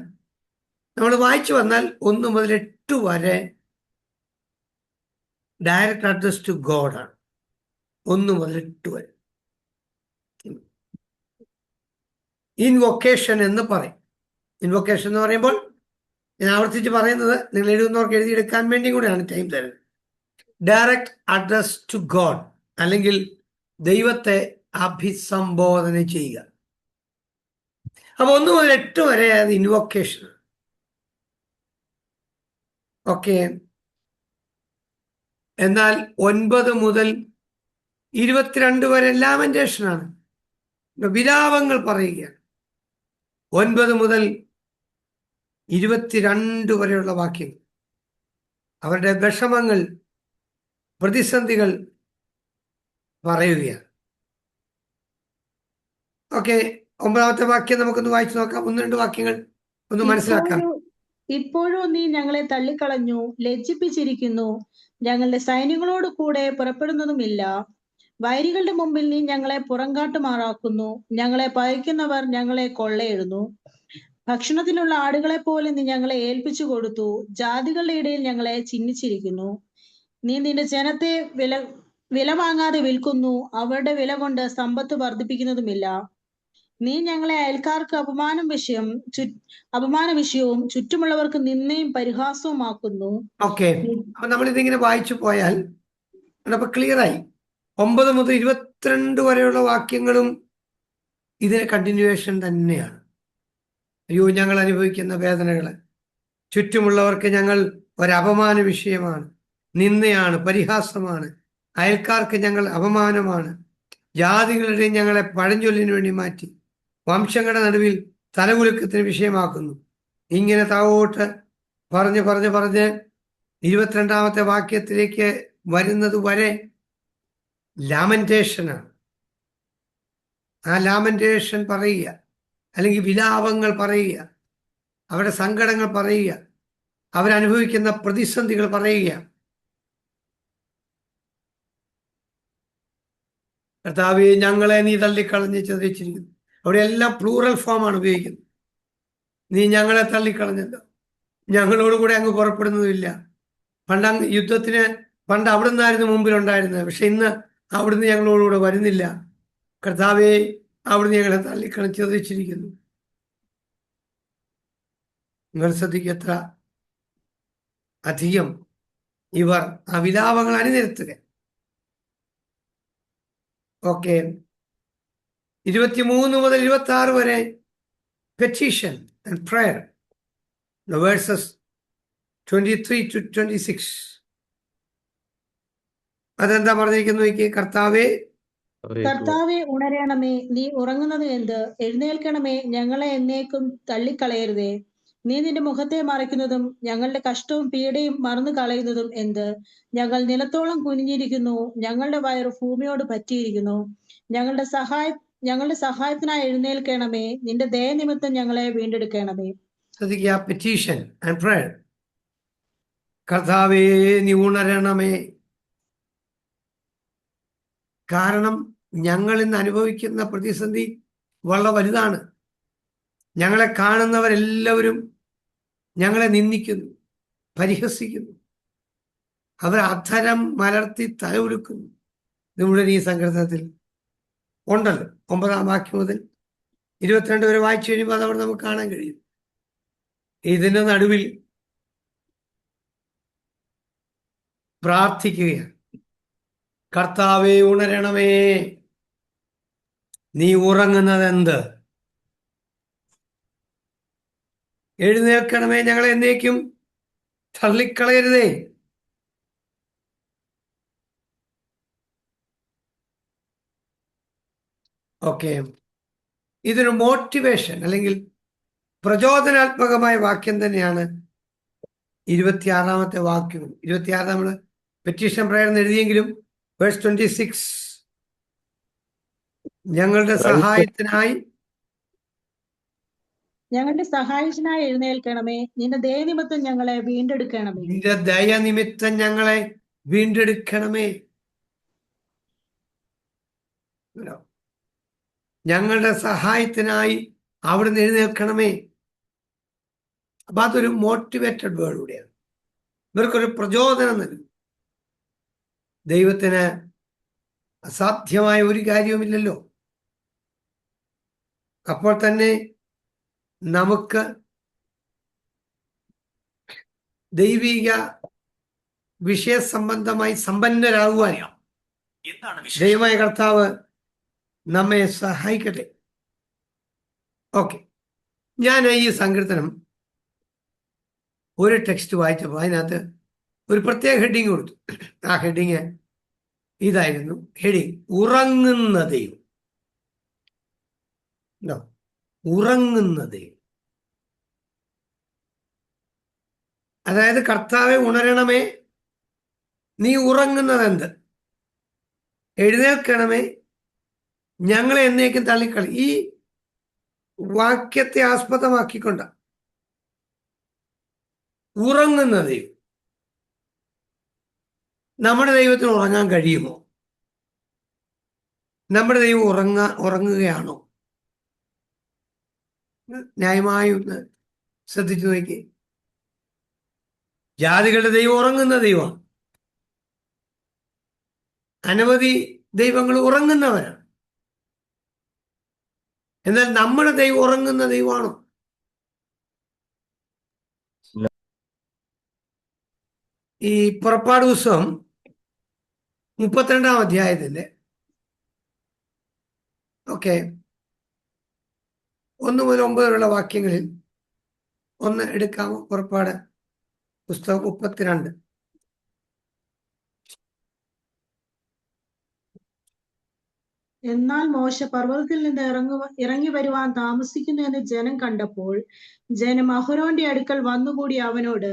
നമ്മൾ വായിച്ചു വന്നാൽ 1 മുതൽ 8 വരെ ഡയറക്റ്റ് അഡ്രസ് ടു ഗോഡ് ആണ്. 1 മുതൽ 8 വരെ ഇൻവൊക്കേഷൻ എന്ന് പറയും. ഇൻവൊക്കേഷൻ എന്ന് പറയുമ്പോൾ ഞാൻ ആവർത്തിച്ച് പറയുന്നത് നിങ്ങൾ എഴുതുന്നവർക്ക് എഴുതിയെടുക്കാൻ വേണ്ടി കൂടെയാണ് ടൈം തരുന്നത്. ഡയറക്റ്റ് അഡ്രസ് ടു ഗോഡ് അല്ലെങ്കിൽ ദൈവത്തെ അഭിസംബോധന ചെയ്യുക. അപ്പൊ 1 മുതൽ 8 വരെ അത് ഇൻവൊക്കേഷൻ. ഓക്കെ, എന്നാൽ 9 മുതൽ 22 വരെ ലാമെന്റേഷനാണ്, വിലാപങ്ങൾ പറയുകയാണ്. 9 മുതൽ 22 വരെയുള്ള വാക്യങ്ങൾ അവരുടെ വിഷമങ്ങൾ, പ്രതിസന്ധികൾ പറയുകയാണ്. ഓക്കെ, 9ാമത്തെ വാക്യം നമുക്കൊന്ന് വായിച്ചു നോക്കാം. 1-2 വാക്യങ്ങൾ ഒന്ന് മനസ്സിലാക്കാം. ഇപ്പോഴോ നീ ഞങ്ങളെ തള്ളിക്കളഞ്ഞു, ലജ്ജിപ്പിച്ചിരിക്കുന്നു. ഞങ്ങളുടെ സൈന്യങ്ങളോട് കൂടെ പുറപ്പെടുന്നതുമില്ല. വൈരികളുടെ മുമ്പിൽ നീ ഞങ്ങളെ പുറംകാട്ടുമാറാക്കുന്നു. ഞങ്ങളെ പകയ്ക്കുന്നവർ ഞങ്ങളെ കൊള്ളയിടുന്നു. ഭക്ഷണത്തിനുള്ള ആടുകളെ പോലെ നീ ഞങ്ങളെ ഏൽപ്പിച്ചു കൊടുത്തു. ജാതികളുടെ ഇടയിൽ ഞങ്ങളെ ചിഹ്നിച്ചിരിക്കുന്നു. നീ നിന്റെ ജനത്തെ വില വാങ്ങാതെ വിൽക്കുന്നു. അവരുടെ വില കൊണ്ട് സമ്പത്ത് വർദ്ധിപ്പിക്കുന്നതുമില്ല. നീ ഞങ്ങളെ അയൽക്കാർക്ക് അപമാന വിഷയവും ചുറ്റുമുള്ളവർക്ക് നിന്നയും പരിഹാസവുമാക്കുന്നു. ഓക്കെ, അപ്പൊ നമ്മളിതിങ്ങനെ വായിച്ചു പോയാൽ അപ്പൊ ക്ലിയറായി. 9 മുതൽ 22 വരെയുള്ള വാക്യങ്ങളും ഇതിന് കണ്ടിന്യൂവേഷൻ തന്നെയാണ്. അയ്യോ, ഞങ്ങൾ അനുഭവിക്കുന്ന വേദനകള്, ചുറ്റുമുള്ളവർക്ക് ഞങ്ങൾ ഒരപമാന വിഷയമാണ്, നിന്ദയാണ്, പരിഹാസമാണ്, അയൽക്കാർക്ക് ഞങ്ങൾ അപമാനമാണ്, ജാതികളുടെ ഞങ്ങളെ പഴഞ്ചൊല്ലിന് വേണ്ടി മാറ്റി, വംശങ്ങളുടെ നടുവിൽ തലകുലുക്കത്തിന് വിഷയമാക്കുന്നു. ഇങ്ങനെ താവോട്ട് പറഞ്ഞ് 22ാമത്തെ വാക്യത്തിലേക്ക് വരുന്നത് വരെ ലാമെന്റേഷനാണ്. ആ ലാമെന്റേഷൻ പറയുക, അല്ലെങ്കിൽ വിലാപങ്ങൾ പറയുക, അവരുടെ സങ്കടങ്ങൾ പറയുക, അവരനുഭവിക്കുന്ന പ്രതിസന്ധികൾ പറയുക. കർത്താവേ, ഞങ്ങളെ നീ തള്ളിക്കളഞ്ഞ് ചതിച്ചിരിക്കുന്നു. അവിടെ എല്ലാം പ്ലൂറൽ ഫോമാണ് ഉപയോഗിക്കുന്നത്. നീ ഞങ്ങളെ തള്ളിക്കളഞ്ഞല്ലോ, ഞങ്ങളോട് കൂടെ അങ്ങ് പുറപ്പെടുന്നതുമില്ല. യുദ്ധത്തിന് പണ്ട് അവിടുന്നായിരുന്നു മുമ്പിലുണ്ടായിരുന്നത്, പക്ഷെ ഇന്ന് അവിടുന്ന് ഞങ്ങളോടുകൂടെ വരുന്നില്ല. കർത്താവേ, അവിടുന്ന് ഞങ്ങളെ തള്ളിക്കളഞ്ഞ് ചതിച്ചിരിക്കുന്നു. നിങ്ങൾ ശ്രദ്ധിക്കുക, എത്ര അധികം ഇവർ ആ വിലാപങ്ങൾ അണിനിരത്തുക. ഓക്കെ, 23 മുതൽ 26 വരെ petition and prayer. Verses 23 to 26 അതെന്താ പറഞ്ഞിരിക്കുന്നു? കർത്താവെ, ഉണരണമേ, നീ ഉറങ്ങുന്നത് എന്ത്? എഴുന്നേൽക്കണമേ, ഞങ്ങളെ എന്നേക്കും തള്ളിക്കളയരുതേ. നീ നിന്റെ മുഖത്തെ മറയ്ക്കുന്നതും ഞങ്ങളുടെ കഷ്ടവും പീഡയും മറന്നു കളയുന്നതും എന്ത്? ഞങ്ങൾ നിലത്തോളം കുനിഞ്ഞിരിക്കുന്നു, ഞങ്ങളുടെ വയറ് ഭൂമിയോട് പറ്റിയിരിക്കുന്നു. ഞങ്ങളുടെ ഞങ്ങളുടെ സഹായത്തിനായി എഴുന്നേൽക്കണമേ. നിന്റെ ദയനിമിത്തം ഞങ്ങളെ വീണ്ടെടുക്കണമേ. ശ്രദ്ധിക്കുക, പെറ്റീഷൻ ആൻഡ് പ്രയർ. കർത്താവേ, നീ ഉണരണമേ. കാരണം ഞങ്ങൾ ഇന്ന് അനുഭവിക്കുന്ന പ്രതിസന്ധി വളരെ വലുതാണ്. ഞങ്ങളെ കാണുന്നവരെല്ലാവരും ഞങ്ങളെ നിന്ദിക്കുന്നു, പരിഹസിക്കുന്നു, അവർ അധരം മലർത്തി തല ഉലുക്കുന്നു. നമ്മുടെ ഈ സങ്കീർത്തനത്തിൽ ഉണ്ടല്ലോ. 9-ാം വാക്യം മുതൽ 22 വരെ വായിച്ചു കഴിയുമ്പോൾ അതവിടെ നമുക്ക് കാണാൻ കഴിയും. ഇതിന്റെ നടുവിൽ പ്രാർത്ഥിക്കുകയാണ്, കർത്താവേ ഉണരണമേ, നീ ഉറങ്ങുന്നതെന്ത്? എഴുന്നേൽക്കണമേ, ഞങ്ങളെ എന്നേക്കും തള്ളിക്കളയരുതേ. ഓക്കെ, ഇതൊരു മോട്ടിവേഷൻ അല്ലെങ്കിൽ പ്രചോദനാത്മകമായ വാക്യം തന്നെയാണ് 26-ാമത്തെ വാക്യം. 26 നമ്മൾ പെറ്റീഷൻ പ്രയർ എന്ന് എഴുതിയെങ്കിലും വേഴ്സ് 26 ഞങ്ങളുടെ സഹായത്തിനായി എഴുന്നേൽക്കണമേ. നിന്റെ ദയനിമിത്തം ഞങ്ങളെ വീണ്ടെടുക്കണമേ. നിന്റെ ദയനിമിത്തം ഞങ്ങളെ വീണ്ടെടുക്കണമേ. ഞങ്ങളുടെ സഹായത്തിനായി അവിടുന്ന് എഴുന്നേൽക്കണമേ. അപ്പൊ അതൊരു മോട്ടിവേറ്റഡ് വേർഡ് കൂടിയാണ്. ഇവർക്കൊരു പ്രചോദനം നൽകും. ദൈവത്തിന് അസാധ്യമായ ഒരു കാര്യവുമില്ലല്ലോ. അപ്പോൾ തന്നെ നമുക്ക് ദൈവിക വിഷയസംബന്ധമായി സമ്പന്നരാകുവാനോ ദൈവമായ കർത്താവ് നമ്മെ സഹായിക്കട്ടെ. ഓക്കെ, ഞാൻ ഈ സങ്കീർത്തനം ഒരു ടെക്സ്റ്റ് വായിച്ചപ്പോൾ അതിനകത്ത് ഒരു പ്രത്യേക ഹെഡിങ് കൊടുത്തു. ആ ഹെഡിങ് ഇതായിരുന്നു. ഹെഡിങ് ഉറങ്ങുന്ന ദൈവം. ഉറങ്ങുന്ന ദൈവം, അതായത് കർത്താവെ ഉണരണമേ, നീ ഉറങ്ങുന്നതെന്ത്? എഴുന്നേൽക്കണമേ, ഞങ്ങളെ എന്നേക്കും തള്ളിക്കളി. ഈ വാക്യത്തെ ആസ്പദമാക്കിക്കൊണ്ട് ഉറങ്ങുന്ന ദൈവം. നമ്മുടെ ദൈവത്തിന് ഉറങ്ങാൻ കഴിയുമോ? നമ്മുടെ ദൈവം ഉറങ്ങുകയാണോ? ന്യായമായി ഒന്ന് ശ്രദ്ധിച്ചു നോക്കി. ജാതികളുടെ ദൈവം ഉറങ്ങുന്ന ദൈവമാണ്. അനവധി ദൈവങ്ങൾ ഉറങ്ങുന്നവരാണ്. എന്നാൽ നമ്മുടെ ദൈവം ഉറങ്ങുന്ന ദൈവമാണോ? ഈ പുറപ്പാട് പുസ്തകം 32-ാം അധ്യായത്തിന്റെ 1 മുതൽ 9 വരെയുള്ള വാക്യങ്ങളിൽ ഒന്ന് എടുക്കാമോ? പുറപ്പാട് പുസ്തകം 32. എന്നാൽ മോശ പർവ്വതത്തിൽ നിന്ന് ഇറങ്ങി വരുവാൻ താമസിക്കുന്നു എന്ന് ജനം കണ്ടപ്പോൾ ജനം അഹരോന്റെ അടുക്കൽ വന്നുകൂടി അവനോട്,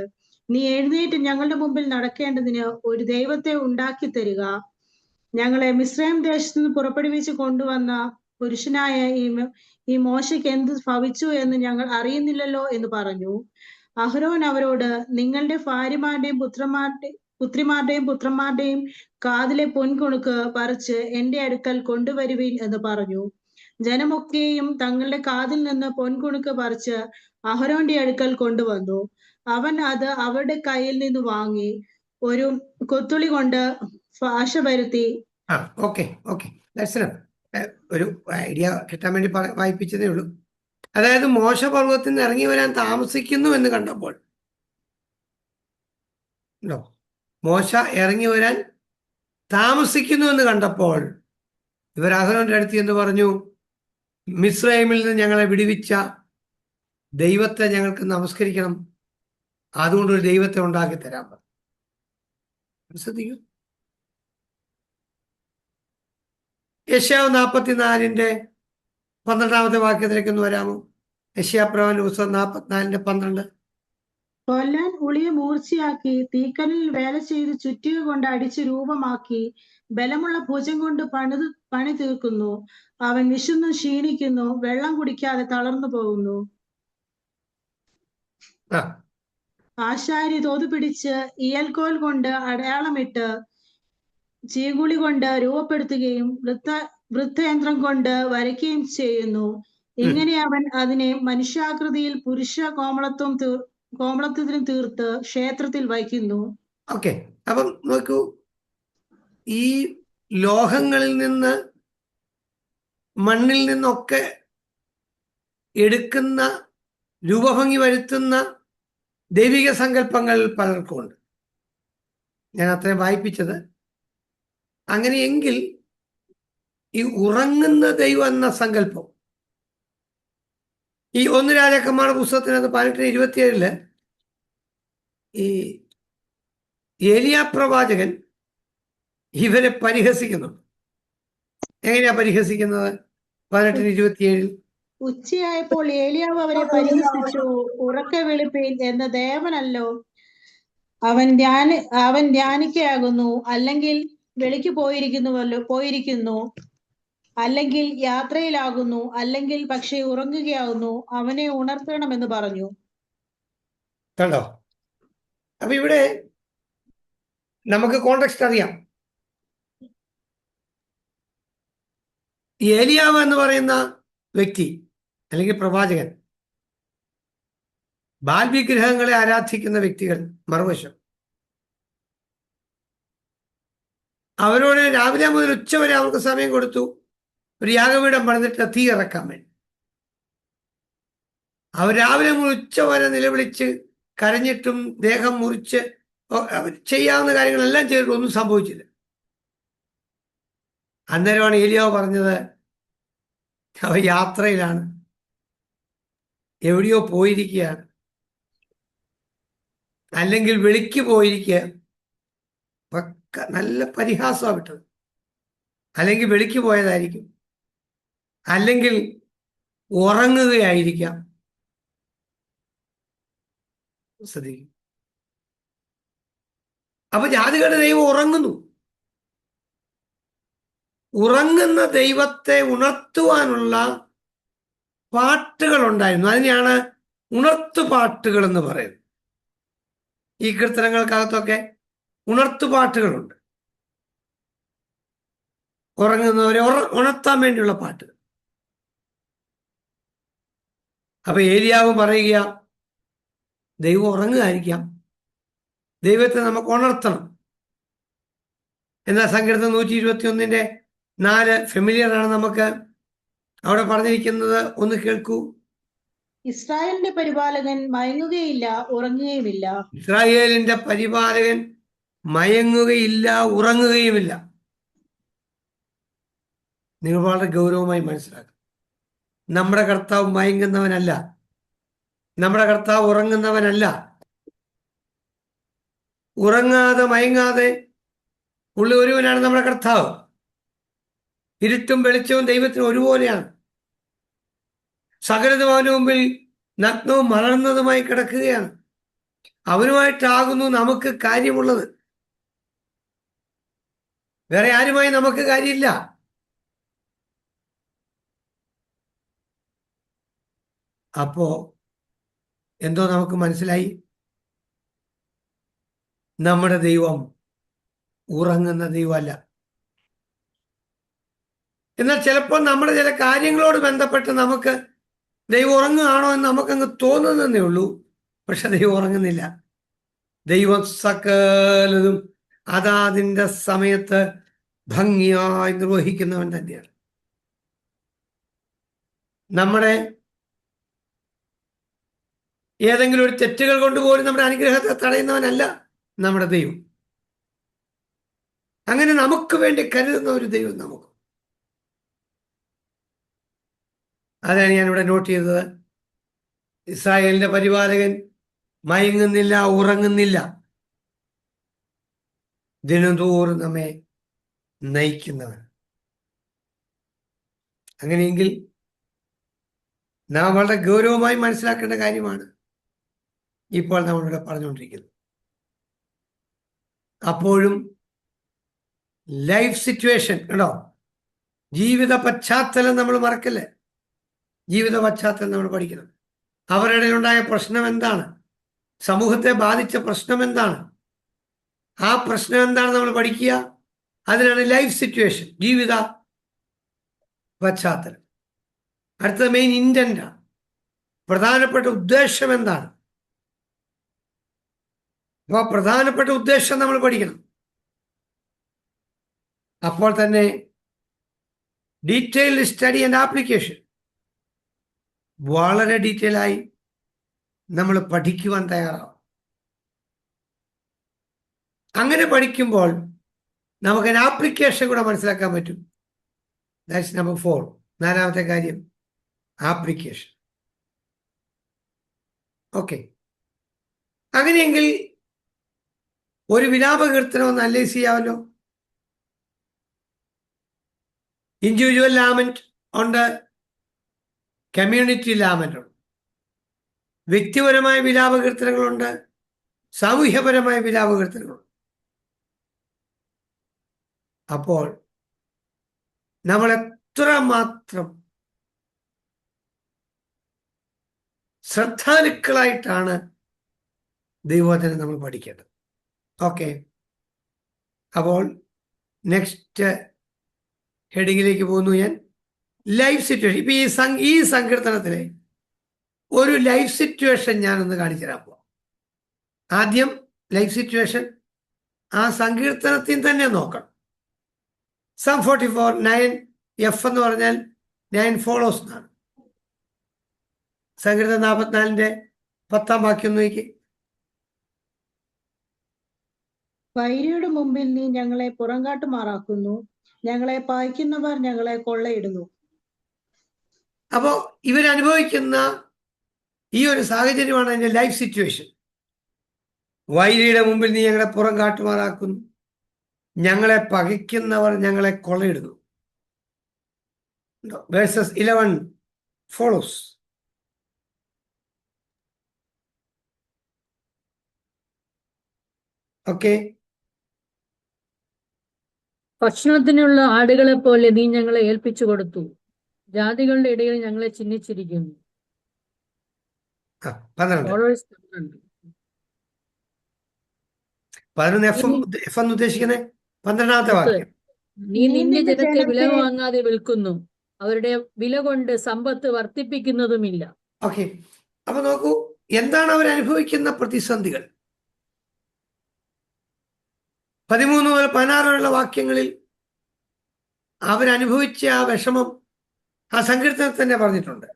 നീ എഴുന്നേറ്റ് ഞങ്ങളുടെ മുമ്പിൽ നടക്കേണ്ടതിന് ഒരു ദൈവത്തെ ഉണ്ടാക്കി തരിക. ഞങ്ങളെ മിസ്രൈം ദേശത്ത് നിന്ന് പുറപ്പെടുവിച്ച് കൊണ്ടുവന്ന പുരുഷനായ ഈ മോശയ്ക്ക് എന്ത് ഭവിച്ചു എന്ന് ഞങ്ങൾ അറിയുന്നില്ലല്ലോ എന്ന് പറഞ്ഞു. അഹരോൻ അവരോട്, നിങ്ങളുടെ ഭാര്യമാരുടെയും പുത്രിമാരുടെയും പുത്രന്മാരുടെയും കാതിലെ പൊൻകുണുക്ക് പറിച്ച് എന്റെ അടുക്കൽ കൊണ്ടുവരുവിൻ എന്ന് പറഞ്ഞു. ജനമൊക്കെയും തങ്ങളുടെ കാതിൽ നിന്ന് പൊൻകുണുക്ക് പറിച്ച് അഹരോന്റെ അടുക്കൽ കൊണ്ടുവന്നു. അവൻ അത് അവരുടെ കയ്യിൽ നിന്ന് വാങ്ങി ഒരു കൊത്തുളി കൊണ്ട് ഭാഷ വരുത്തി. ഒരു ഐഡിയ കിട്ടാൻ വേണ്ടി വായിപ്പിച്ചതേ ഉള്ളൂ. അതായത് മോശ പർവ്വതത്തിൽ നിന്ന് ഇറങ്ങി വരാൻ താമസിക്കുന്നു എന്ന് കണ്ടപ്പോൾ, മോശ ഇറങ്ങി വരാൻ താമസിക്കുന്നു എന്ന് കണ്ടപ്പോൾ ഇവർ അഹരോന്റെ അടുത്ത് എന്ന് പറഞ്ഞു, മിസ്രൈമിൽ നിന്ന് ഞങ്ങളെ വിടുവിച്ച ദൈവത്തെ ഞങ്ങൾക്ക് നമസ്കരിക്കണം, അതുകൊണ്ട് ഒരു ദൈവത്തെ ഉണ്ടാക്കി തരാൻ പറഞ്ഞു. ശ്രദ്ധിക്കൂ, യെശയ്യാവ് 44-ന്റെ 12-ാമത്തെ വാക്യത്തിലേക്ക് ഒന്ന് വരാമോ? യെശയ്യാപ്രവചന പുസ്തകം 44-12. കൊല്ലാൻ ഉളിയെ മൂർച്ചയാക്കി തീക്കനലിൽ വേല ചെയ്ത് ചുറ്റിക കൊണ്ട് അടിച്ച് രൂപമാക്കി ബലമുള്ള ഭുജം കൊണ്ട് പണി തീർക്കുന്നു. അവൻ വിശന്നു ക്ഷീണിക്കുന്നു, വെള്ളം കുടിക്കാതെ തളർന്നു പോകുന്നു. ആ ആശാരി തോതു പിടിച്ച് ഇയൽക്കോൽ കൊണ്ട് അടയാളമിട്ട് ചീകുളി കൊണ്ട് രൂപപ്പെടുത്തുകയും വൃത്തയന്ത്രം കൊണ്ട് വരയ്ക്കുകയും ചെയ്യുന്നു. ഇങ്ങനെ അവൻ അതിനെ മനുഷ്യാകൃതിയിൽ പുരുഷ കോമളത്വത്തിലും തീർത്ത് ക്ഷേത്രത്തിൽ വയ്ക്കുന്നു. ഓക്കെ. അപ്പം നോക്കൂ, ഈ ലോഹങ്ങളിൽ നിന്ന്, മണ്ണിൽ നിന്നൊക്കെ എടുക്കുന്ന, രൂപഭംഗി വരുത്തുന്ന ദൈവിക സങ്കല്പങ്ങൾ പലർക്കും ഉണ്ട്. ഞാൻ അത്രയും വായിപ്പിച്ചത്. അങ്ങനെയെങ്കിൽ ഈ ഉറങ്ങുന്ന ദൈവം എന്ന സങ്കല്പം, ഈ 1 രാജാക്കന്മാരുടെ പുസ്തകത്തിനകത്ത് 18:27 ഈ ഏലിയാ പ്രവാചകൻ ഇവരെ പരിഹസിക്കുന്നു. എങ്ങനെയാ പരിഹസിക്കുന്നത്? 18:27 ഉച്ചയായപ്പോൾ ഏലിയാവ് അവരെ പരിഹസിച്ചു, ഉറക്കെ വിളിപ്പീൻ, എന്ന ദേവനല്ലോ അവൻ ധ്യാനിക്കയാകുന്നു, അല്ലെങ്കിൽ വെളിക്ക് പോയിരിക്കുന്നു, അല്ലെങ്കിൽ യാത്രയിലാകുന്നു, അല്ലെങ്കിൽ പക്ഷേ ഉറങ്ങുകയാകുന്നു, അവനെ ഉണർത്തണമെന്ന് പറഞ്ഞു. കണ്ടോ? അപ്പൊ ഇവിടെ നമുക്ക് കോണ്ടെക്സ്റ്റ് അറിയാം. ഏലിയാവ് എന്ന് പറയുന്ന വ്യക്തി അല്ലെങ്കിൽ പ്രവാചകൻ ബാൽ വിഗ്രഹങ്ങളെ ആരാധിക്കുന്ന വ്യക്തികൾ മറുവശം, അവരോട് രാവിലെ മുതൽ ഉച്ചവരെ അവർക്ക് സമയം കൊടുത്തു ഒരു യാഗപീഠം പണിതിട്ട് തീ ഇറക്കാൻ വേണ്ടി. അവർ രാവിലെ മുതൽ ഉച്ചവരെ നിലവിളിച്ച് കരഞ്ഞിട്ടും ദേഹം മുറിച്ച് അവർ ചെയ്യാവുന്ന കാര്യങ്ങളെല്ലാം ചെയ്തിട്ട് ഒന്നും സംഭവിച്ചില്ല. അന്നേരമാണ് ഏലിയാവ് പറഞ്ഞത്, അവർ യാത്രയിലാണ്, എവിടെയോ പോയിരിക്കുകയാണ്, അല്ലെങ്കിൽ വെളിക്ക് പോയിരിക്കുക. നല്ല പരിഹാസമാണ് വിട്ടത്. അല്ലെങ്കിൽ വെളിക്ക് പോയതായിരിക്കും, അല്ലെങ്കിൽ ഉറങ്ങുകയായിരിക്കാം. ശ്രദ്ധിക്കും. അപ്പൊ ജാതികളുടെ ദൈവം ഉറങ്ങുന്നു. ഉറങ്ങുന്ന ദൈവത്തെ ഉണർത്തുവാനുള്ള പാട്ടുകൾ ഉണ്ടായിരുന്നു. അതിനെയാണ് ഉണർത്തുപാട്ടുകൾ എന്ന് പറയുന്നത്. ഈ കീർത്തനങ്ങൾക്കകത്തൊക്കെ ഉണർത്തുപാട്ടുകളുണ്ട്. ഉറങ്ങുന്നവരെ ഉണർത്താൻ വേണ്ടിയുള്ള പാട്ടുകൾ. അപ്പൊ ഏലിയാവ് പറയുക, ദൈവം ഉറങ്ങുകയായിരിക്കാം, ദൈവത്തെ നമുക്ക് ഉണർത്തണം. എന്നാൽ സങ്കീർത്തനം 121:4 ഫെമിലിയർ ആണ് നമുക്ക്. അവിടെ പറഞ്ഞിരിക്കുന്നത് ഒന്ന് കേൾക്കൂ. ഇസ്രായേലിന്റെ പരിപാലകൻ മയങ്ങുകയില്ല, ഉറങ്ങുകയുമില്ല. ഇസ്രായേലിന്റെ പരിപാലകൻ മയങ്ങുകയില്ല, ഉറങ്ങുകയുമില്ല. നിങ്ങൾ വളരെ ഗൗരവമായി മനസ്സിലാക്കും. നമ്മുടെ കർത്താവ് മയങ്ങുന്നവനല്ല, നമ്മുടെ കർത്താവ് ഉറങ്ങുന്നവനല്ല. ഉറങ്ങാതെ മയങ്ങാതെ ഉള്ള ഒരുവനാണ് നമ്മുടെ കർത്താവ്. ഇരുട്ടും വെളിച്ചവും ദൈവത്തിന് ഒരുപോലെയാണ്. സകലതും അവന് മുമ്പിൽ നഗ്നവും മലർന്നതുമായി കിടക്കുകയാണ്. അവനുമായിട്ടാകുന്നു നമുക്ക് കാര്യമുള്ളത്. വേറെ ആരുമായി നമുക്ക് കാര്യമില്ല. അപ്പോ എന്തോ നമുക്ക് മനസ്സിലായി, നമ്മുടെ ദൈവം ഉറങ്ങുന്ന ദൈവമല്ല. എന്നാൽ ചിലപ്പോൾ നമ്മുടെ ചില കാര്യങ്ങളോട് ബന്ധപ്പെട്ട് നമുക്ക് ദൈവം ഉറങ്ങുകയാണോ എന്ന് നമുക്കങ്ങ് തോന്നുന്നതേ ഉള്ളൂ. പക്ഷെ ദൈവം ഉറങ്ങുന്നില്ല. ദൈവം സകലതും അതാതിൻ്റെ സമയത്ത് ഭംഗിയായി നിർവഹിക്കുന്നവൻ തന്നെയാണ്. നമ്മുടെ ഏതെങ്കിലും ഒരു തെറ്റുകൾ കൊണ്ടുപോലും നമ്മുടെ അനുഗ്രഹത്തെ തടയുന്നവനല്ല നമ്മുടെ ദൈവം. അങ്ങനെ നമുക്ക് വേണ്ടി കരുതുന്ന ഒരു ദൈവം നമുക്ക്. അതാണ് ഞാനിവിടെ നോട്ട് ചെയ്തത്. ഇസ്രായേലിന്റെ പരിപാലകൻ മയങ്ങുന്നില്ല, ഉറങ്ങുന്നില്ല, ദിനംതോറും നമ്മെ നയിക്കുന്നവൻ. അങ്ങനെയെങ്കിൽ നാം വളരെ ഗൗരവമായി മനസ്സിലാക്കേണ്ട കാര്യമാണ് ഇപ്പോൾ നമ്മളിവിടെ പറഞ്ഞുകൊണ്ടിരിക്കുന്നത്. അപ്പോഴും ലൈഫ് സിറ്റുവേഷൻ കണ്ടോ, ജീവിത പശ്ചാത്തലം നമ്മൾ മറക്കല്ലേ. ജീവിത പശ്ചാത്തലം നമ്മൾ പഠിക്കണം. അവരുടെ ഉണ്ടായ പ്രശ്നം എന്താണ്, സമൂഹത്തെ ബാധിച്ച പ്രശ്നം എന്താണ്, ആ പ്രശ്നം എന്താണ് നമ്മൾ പഠിക്കുക. അതിനാണ് ലൈഫ് സിറ്റുവേഷൻ, ജീവിത പശ്ചാത്തലം. അടുത്ത മെയിൻ ഇന്റന്റാണ്, പ്രധാനപ്പെട്ട ഉദ്ദേശം എന്താണ്. അപ്പോൾ പ്രധാനപ്പെട്ട ഉദ്ദേശം നമ്മൾ പഠിക്കണം. അപ്പോൾ തന്നെ ഡീറ്റെയിൽഡ് സ്റ്റഡി ആൻഡ് ആപ്ലിക്കേഷൻ, വളരെ ഡീറ്റെയിൽ ആയി നമ്മൾ പഠിക്കുവാൻ തയ്യാറാവും. അങ്ങനെ പഠിക്കുമ്പോൾ നമുക്ക് ആപ്ലിക്കേഷൻ കൂടെ മനസ്സിലാക്കാൻ പറ്റും. That's number 4. നാലാമത്തെ കാര്യം ആപ്ലിക്കേഷൻ. ഓക്കെ, അങ്ങനെയെങ്കിൽ ഒരു വിലാപകീർത്തനം ഒന്ന് അനലൈസ് ചെയ്യാമല്ലോ. ഇൻഡിവിജ്വൽ ലാമെന്റ് ഉണ്ട്, കമ്മ്യൂണിറ്റി ലാമെന്റ് ഉണ്ട്. വ്യക്തിപരമായ വിലാപകീർത്തനങ്ങളുണ്ട്, സാമൂഹ്യപരമായ വിലാപകീർത്തനങ്ങളുണ്ട്. അപ്പോൾ നമ്മൾ എത്രമാത്രം ശ്രദ്ധാലുക്കളായിട്ടാണ് ദൈവവചനം നമ്മൾ പഠിക്കേണ്ടത്. ഓക്കെ, അപ്പോൾ നെക്സ്റ്റ് ഹെഡിങ്ങിലേക്ക് പോകുന്നു ഞാൻ. Life situation. ഇപ്പൊ ഈ സങ്കീർത്തനത്തിലെ ഒരു ലൈഫ് സിറ്റുവേഷൻ ഞാനൊന്ന് കാണിച്ചു തരാൻ പോവാം. ആദ്യം ലൈഫ് സിറ്റുവേഷൻ ആ സങ്കീർത്തനത്തിൽ തന്നെ നോക്കണം. Psalm 44 9 F എന്ന് പറഞ്ഞാൽ 9 ഫോളോസ് എന്നാണ്. സങ്കീർത്തനം 44 10 വാക്യം നോക്കി. വൈരിയുടെ മുമ്പിൽ നീ ഞങ്ങളെ പുറങ്കാട്ടുമാറാക്കുന്നു, ഞങ്ങളെ പായിക്കുന്നവർ ഞങ്ങളെ കൊള്ളയിടുന്നു. അപ്പോ ഇവരനുഭവിക്കുന്ന ഈ ഒരു സാഹചര്യമാണ് അതിന്റെ ലൈഫ് സിറ്റുവേഷൻ. വൈരിയുടെ മുമ്പിൽ നീ ഞങ്ങളെ പുറം കാട്ടുമാറാക്കുന്നു, ഞങ്ങളെ പകയ്ക്കുന്നവർ ഞങ്ങളെ കൊള്ളയിടുന്നു. Verses 11 follows. ഓക്കെ, ഭക്ഷണത്തിനുള്ള ആടുകളെ പോലെ നീ ഞങ്ങളെ ഏൽപ്പിച്ചു കൊടുത്തു, ജാതികളുടെ ഇടയിൽ ഞങ്ങളെ ചിഹ്നിച്ചിരിക്കുന്നു. 11 എഫ് എന്ന് ഉദ്ദേശിക്കുന്നത് 12ാമത്തെ വാക്യം. നീ നിന്റെ ജനത്തെ വില വാങ്ങാതെ വിൽക്കുന്നു, അവരുടെ വില കൊണ്ട് സമ്പത്ത് വർദ്ധിപ്പിക്കുന്നതുമില്ല. ഓക്കെ, അപ്പൊ നോക്കൂ, എന്താണ് അവരനുഭവിക്കുന്ന പ്രതിസന്ധികൾ. 13 മുതൽ 16 വരെയുള്ള വാക്യങ്ങളിൽ അവരനുഭവിച്ച ആ വിഷമം ആ സങ്കീർത്തനത്തിൽ തന്നെ പറഞ്ഞിട്ടുണ്ട്.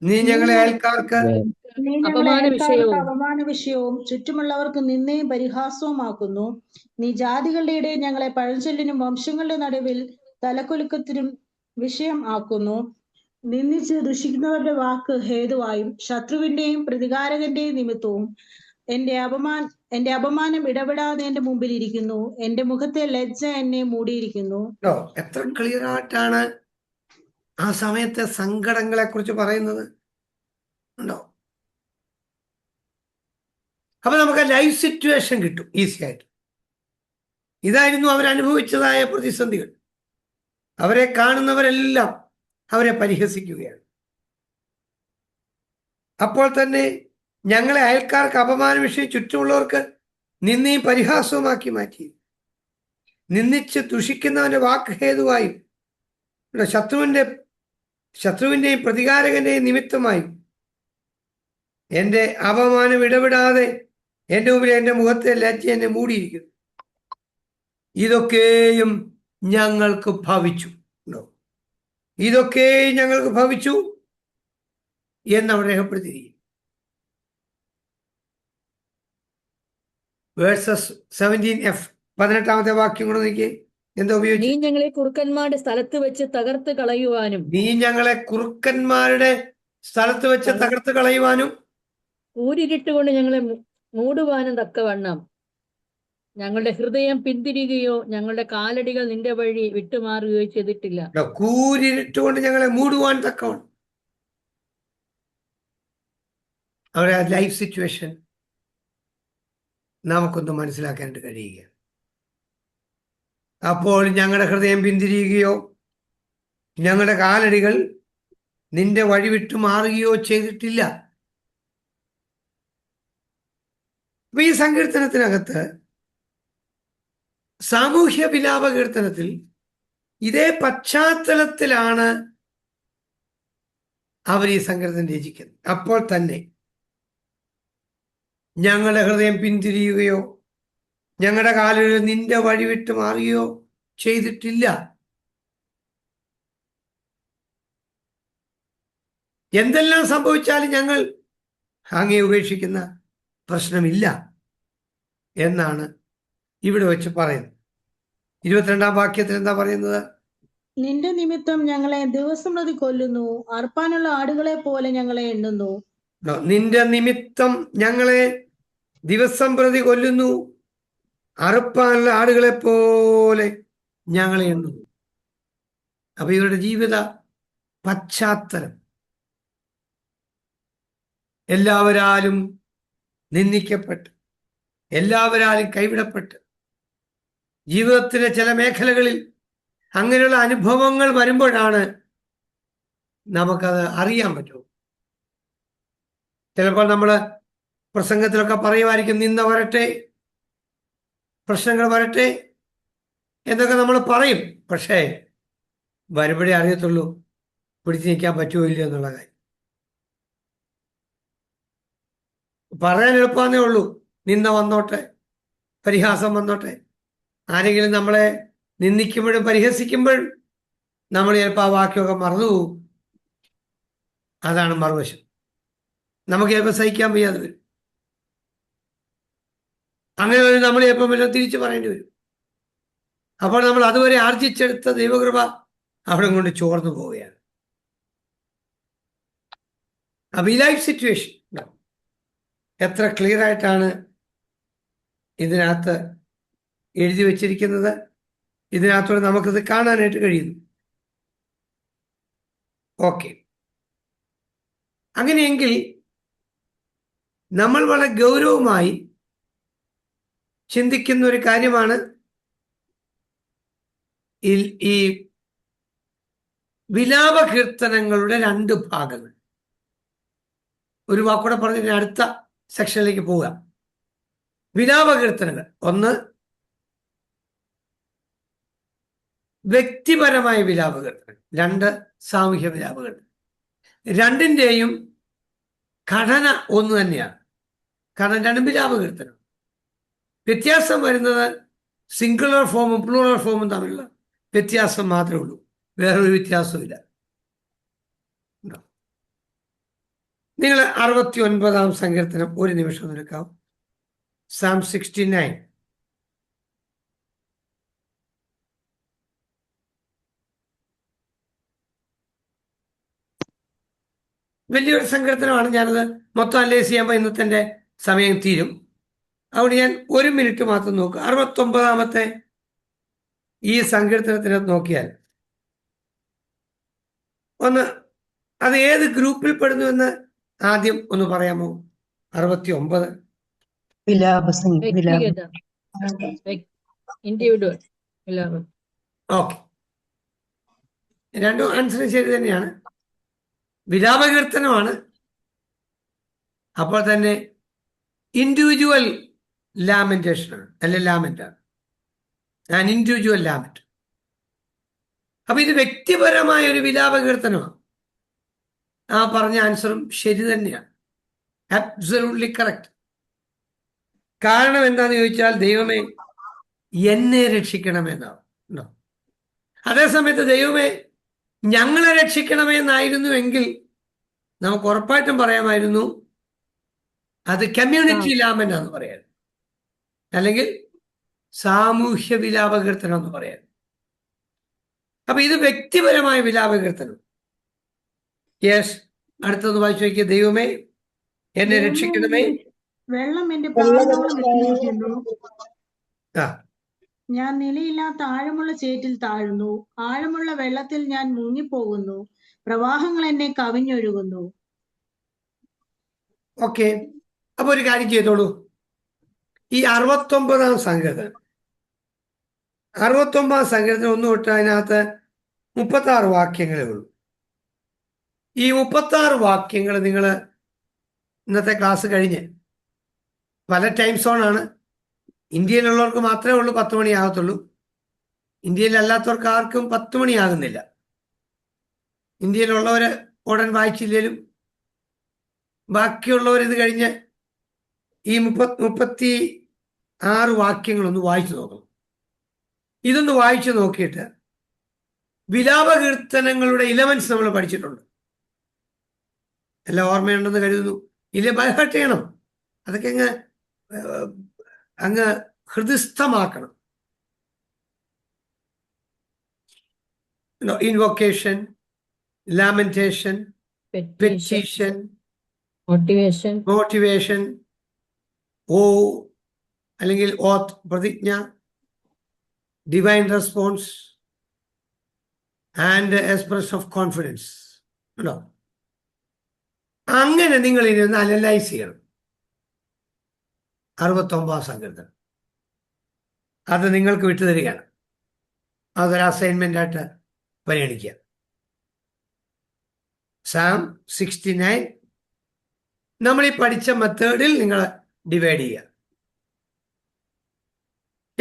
നീ ഞങ്ങളെ അയൽക്കാർക്ക് അപമാന വിഷയവും ചുറ്റുമുള്ളവർക്ക് നിന്നയും പരിഹാസവുമാക്കുന്നു. നീ ജാതികളുടെ ഇടയിൽ ഞങ്ങളെ പഴഞ്ചൊല്ലിനും വംശങ്ങളുടെ നടുവിൽ തലക്കൊലുക്കത്തിനും വിഷയം ആക്കുന്നു. നിന്ദിച്ച് ദുഷിക്കുന്നവരുടെ വാക്ക് ഹേതുവായും ശത്രുവിന്റെയും പ്രതികാരകന്റെയും നിമിത്തവും എന്റെ അപമാനം ഇടപെടാതെ എന്റെ മുമ്പിൽ ഇരിക്കുന്നു. എന്റെ മുഖത്തെ ലജ്ജ എന്നെ മൂടിയിരിക്കുന്നു. എത്ര ക്ലിയർ ആയിട്ടാണ് ആ സമയത്തെ സങ്കടങ്ങളെ കുറിച്ച് പറയുന്നത് ഉണ്ടോ. അപ്പൊ നമുക്ക് ലൈഫ് സിറ്റുവേഷൻ കിട്ടും ഈസി ആയിട്ട്. ഇതായിരുന്നു അവരനുഭവിച്ചതായ പ്രതിസന്ധികൾ. അവരെ കാണുന്നവരെല്ലാം അവരെ പരിഹസിക്കുകയാണ്. അപ്പോൾ തന്നെ ഞങ്ങളെ അയൽക്കാർക്ക് അപമാന വിഷയം ചുറ്റുമുള്ളവർക്ക് നിന്നയും പരിഹാസവുമാക്കി മാറ്റി. നിന്ദിച്ച് ദുഷിക്കുന്നവന്റെ വാക്ക് ഹേതുവായും ശത്രുവിന്റെയും പ്രതികാരകന്റെയും നിമിത്തമായും എന്റെ അപമാനം ഇടപെടാതെ എന്റെ മുമ്പിൽ എന്റെ മുഖത്തെ ലജ്ജ എന്നെ മൂടിയിരിക്കുന്നു. ഇതൊക്കെയും ഞങ്ങൾക്ക് ഭവിച്ചു. ഇതൊക്കെയും ഞങ്ങൾക്ക് ഭവിച്ചു എന്നവിടെ രേഖപ്പെടുത്തിയിരിക്കും. വേഴ്സസ് 17F 18ാമത്തെ വാക്യം കൂടെ നോക്കിയേ. എന്താ ഉപയോഗിച്ചു? നീ ഞങ്ങളെ കുറുക്കന്മാരുടെ സ്ഥലത്ത് വെച്ച് തകർത്ത് കളയുവാനും, നീ ഞങ്ങളെ കുറുക്കന്മാരുടെ സ്ഥലത്ത് വെച്ച് തകർത്ത് കളയുവാനും, കൂരിരുട്ടുകൊണ്ട് ഞങ്ങളെ മൂടുവാനും തക്കവണ്ണം ഞങ്ങളുടെ ഹൃദയം പിന്തിരികയോ ഞങ്ങളുടെ കാലടികൾ നിന്റെ വഴി വിട്ടുമാറുകയോ ചെയ്തിട്ടില്ല. കൂരിരുട്ടുകൊണ്ട് ഞങ്ങളെ മൂടുവാൻ തക്കവണ്ണം അവരുടെ ലൈഫ് സിറ്റുവേഷൻ നമുക്കൊന്ന് മനസ്സിലാക്കാനായിട്ട് കഴിയുക. അപ്പോൾ ഞങ്ങളുടെ ഹൃദയം പിന്തിരിയുകയോ ഞങ്ങളുടെ കാലടികൾ നിന്റെ വഴി വിട്ടു മാറുകയോ ചെയ്തിട്ടില്ല. അപ്പൊ ഈ സങ്കീർത്തനത്തിനകത്ത് സാമൂഹ്യ വിലാപ കീർത്തനത്തിൽ ഇതേ പശ്ചാത്തലത്തിലാണ് അവർ ഈ സങ്കീർത്തനം രചിക്കുന്നത്. അപ്പോൾ തന്നെ ഞങ്ങളുടെ ഹൃദയം പിന്തിരിയുകയോ ഞങ്ങളുടെ കാലുകൾ നിന്റെ വഴി വിട്ട് മാറുകയോ ചെയ്തിട്ടില്ല. എന്തെല്ലാം സംഭവിച്ചാലും ഞങ്ങൾ അങ്ങയെ ഉപേക്ഷിക്കുന്ന പ്രശ്നമില്ല എന്നാണ് ഇവിടെ വെച്ച് പറയുന്നത്. 22-ാം വാക്യത്തിൽ എന്താ പറയുന്നത്? നിന്റെ നിമിത്തം ഞങ്ങളെ ദിവസം പ്രതി കൊല്ലുന്നു, അർപ്പാനുള്ള ആടുകളെ പോലെ ഞങ്ങളെ എണ്ണുന്നു. നിന്റെ നിമിത്തം ഞങ്ങളെ ദിവസം പ്രതി കൊല്ലുന്നു, അറുപ്പാനുള്ള ആടുകളെ പോലെ ഞങ്ങളെ എണ്ണുന്നു. അപ്പൊ ഇവരുടെ ജീവിത പശ്ചാത്തലം എല്ലാവരാലും നിന്ദിക്കപ്പെട്ട് എല്ലാവരാലും കൈവിടപ്പെട്ട് ജീവിതത്തിലെ ചില മേഖലകളിൽ അങ്ങനെയുള്ള അനുഭവങ്ങൾ വരുമ്പോഴാണ് നമുക്കത് അറിയാൻ പറ്റും. ചിലപ്പോൾ നമ്മൾ പ്രസംഗത്തിലൊക്കെ പറയുമായിരിക്കും, നിന്ന വരട്ടെ, പ്രശ്നങ്ങൾ വരട്ടെ എന്നൊക്കെ നമ്മൾ പറയും. പക്ഷേ വരുമ്പോഴേ അറിയത്തുള്ളൂ പിടിച്ചു നിൽക്കാൻ പറ്റുമോ ഇല്ലയോ എന്നുള്ള കാര്യം. പറയാൻ എളുപ്പമാണേ ഉള്ളൂ, നിന്ന വന്നോട്ടെ, പരിഹാസം വന്നോട്ടെ. ആരെങ്കിലും നമ്മളെ നിന്ദിക്കുമ്പോഴും പരിഹസിക്കുമ്പോഴും നമ്മൾ ചിലപ്പോൾ ആ വാക്യമൊക്കെ മറന്നുപോകും. അതാണ് മറുവശം. നമുക്ക് ചിലപ്പോൾ സഹിക്കാൻ വയ്യാതെ വരും. അങ്ങനെ വരും, നമ്മൾ ചിലപ്പോൾ വല്ലതും തിരിച്ചു പറയേണ്ടി വരും. അപ്പോൾ നമ്മൾ അതുവരെ ആർജിച്ചെടുത്ത ദൈവകൃപ അവിടെ കൊണ്ട് ചോർന്നു പോവുകയാണ്. അപ്പൊ ഈ ലൈഫ് സിറ്റുവേഷൻ എത്ര ക്ലിയർ ആയിട്ടാണ് ഇതിനകത്ത് എഴുതി വച്ചിരിക്കുന്നത്. ഇതിനകത്തൂടെ നമുക്കിത് കാണാനായിട്ട് കഴിയുന്നു. ഓക്കെ, അങ്ങനെയെങ്കിൽ നമ്മൾ വളരെ ഗൗരവമായി ചിന്തിക്കുന്ന ഒരു കാര്യമാണ് ഈ വിലാപ കീർത്തനങ്ങളുടെ 2 ഭാഗങ്ങൾ. ഒരു വാക്കൂടെ പറഞ്ഞ് അടുത്ത സെക്ഷനിലേക്ക് പോവുക. വിലാപ കീർത്തനങ്ങൾ, ഒന്ന് വ്യക്തിപരമായ വിലാപ കീർത്തനങ്ങൾ, 2 സാമൂഹ്യ വിലാപ കീർത്തനങ്ങൾ. 2ന്റെയും ഘടന ഒന്ന് തന്നെയാണ്. കാരണം 2 വിലാപ കീർത്തനം. വ്യത്യാസം വരുന്നത് സിംഗുലർ ഫോമും പ്ലൂറൽ ഫോമും തമ്മിലുള്ള വ്യത്യാസം മാത്രമേ ഉള്ളൂ, വേറൊരു വ്യത്യാസമില്ല. നിങ്ങൾ 69-ാം സങ്കീർത്തനം ഒരു നിമിഷം എടുക്കാം. Psalm 69. വലിയൊരു സങ്കീർത്തനമാണ്. ഞാനത് മൊത്തം അനലൈസ് ചെയ്യുമ്പോൾ ഇന്നത്തെ സമയം തീരും. അതുകൊണ്ട് ഞാൻ 1 മിനിറ്റ് മാത്രം നോക്കുക. 69-ാമത്തെ ഈ സങ്കീർത്തനത്തിനകത്ത് നോക്കിയാൽ ഒന്ന് അത് ഏത് ഗ്രൂപ്പിൽ പെടുന്നു എന്ന് ആദ്യം ഒന്ന് പറയാമോ? 69 ഇൻഡിവിജ്വൽ വിലാപം. ഓക്കെ, 2 ആൻസർ ശരി തന്നെയാണ്. വിലാപകീർത്തനമാണ്. അപ്പോൾ തന്നെ ഇൻഡിവിജ്വൽ ലാമെന്റേഷനാണ്, അല്ലെ ലാമെന്റാണ്, ആൻഡ് ഇൻഡിവിജ്വൽ ലാമെന്റ്. അപ്പൊ ഇത് വ്യക്തിപരമായ ഒരു വിലാപകീർത്തനമാണ്. ആ പറഞ്ഞ ആൻസറും ശരി തന്നെയാണ്, അബ്സല്യൂട്ട്ലി കറക്റ്റ്. കാരണം എന്താന്ന് ചോദിച്ചാൽ, ദൈവമേ എന്നെ രക്ഷിക്കണമെന്നാണ്. അതേസമയത്ത് ദൈവമേ ഞങ്ങളെ രക്ഷിക്കണമെന്നായിരുന്നുവെങ്കിൽ നമുക്ക് ഉറപ്പായിട്ടും പറയാമായിരുന്നു അത് കമ്മ്യൂണിറ്റി ലാമെന്റ് എന്ന് പറയാൻ, അല്ലെങ്കിൽ സാമൂഹ്യ വിലാപകീർത്തനം എന്ന് പറയാൻ. അപ്പൊ ഇത് വ്യക്തിപരമായ വിലാപകീർത്തനം. യെസ്, അടുത്തൊന്ന് വായിച്ചു നോക്കിയ, ദൈവമേ എന്നെ രക്ഷിക്കണമേ, വെള്ളം എന്റെ പാദത്തോളം എത്തിയിരിക്കുന്നു. ആ ഞാൻ നിലയില്ലാത്ത ആഴമുള്ള ചേറ്റിൽ താഴുന്നു, ആഴമുള്ള വെള്ളത്തിൽ ഞാൻ മുങ്ങിപ്പോകുന്നു, പ്രവാഹങ്ങൾ എന്നെ കവിഞ്ഞൊഴുകുന്നു. ഓക്കെ, അപ്പൊ ഒരു കാര്യം ചെയ്തോളൂ. ഈ 69-ാം സങ്കീർത്തനം 69-ാം സങ്കീർത്തനം ഒന്ന് തൊട്ട് അതിനകത്ത് 36 വാക്യങ്ങളേ ഉള്ളൂ. ഈ 36 വാക്യങ്ങൾ നിങ്ങൾ ഇന്നത്തെ ക്ലാസ് കഴിഞ്ഞ് പല ടൈം സോണാണ്. ഇന്ത്യയിലുള്ളവർക്ക് മാത്രമേ ഉള്ളൂ 10 മണിയാകത്തുള്ളൂ. ഇന്ത്യയിലല്ലാത്തവർക്ക് ആർക്കും 10 മണിയാകുന്നില്ല. ഇന്ത്യയിലുള്ളവർ ഉടൻ വായിച്ചില്ലേലും ബാക്കിയുള്ളവർ ഇത് കഴിഞ്ഞ് ഈ 36 വാക്യങ്ങളൊന്ന് വായിച്ചു നോക്കണം. ഇതൊന്ന് വായിച്ചു നോക്കിയിട്ട് വിലാപകീർത്തനങ്ങളുടെ ഇലവൻസ് നമ്മൾ പഠിച്ചിട്ടുണ്ട്. എല്ലാം ഓർമ്മയുണ്ടെന്ന് കരുതുന്നു. ഇല്ലേ ബൈഹാർട്ട് ചെയ്യണം. അതൊക്കെ അങ്ങ് ഹൃദയസ്ഥമാക്കണം. ഇൻവൊക്കേഷൻ, ലാമെന്റേഷൻ, പെറ്റീഷൻ, മോട്ടിവേഷൻ, അല്ലെങ്കിൽ ഓത്ത്, പ്രതിജ്ഞ, divine response and expression of confidence ഉണ്ടോ? അങ്ങനെ നിങ്ങൾ ഇരുന്ന് അനലൈസ് ചെയ്യണം 69-ാം സങ്കീർത്തനം. അത് നിങ്ങൾക്ക് വിട്ടുതരികയാണ്. അതൊരു അസൈൻമെന്റ് ആയിട്ട് പരിഗണിക്കുക. സാം 69 നമ്മൾ ഈ പഠിച്ച മെത്തേഡിൽ നിങ്ങൾ ഡിവൈഡ് ചെയ്യുക.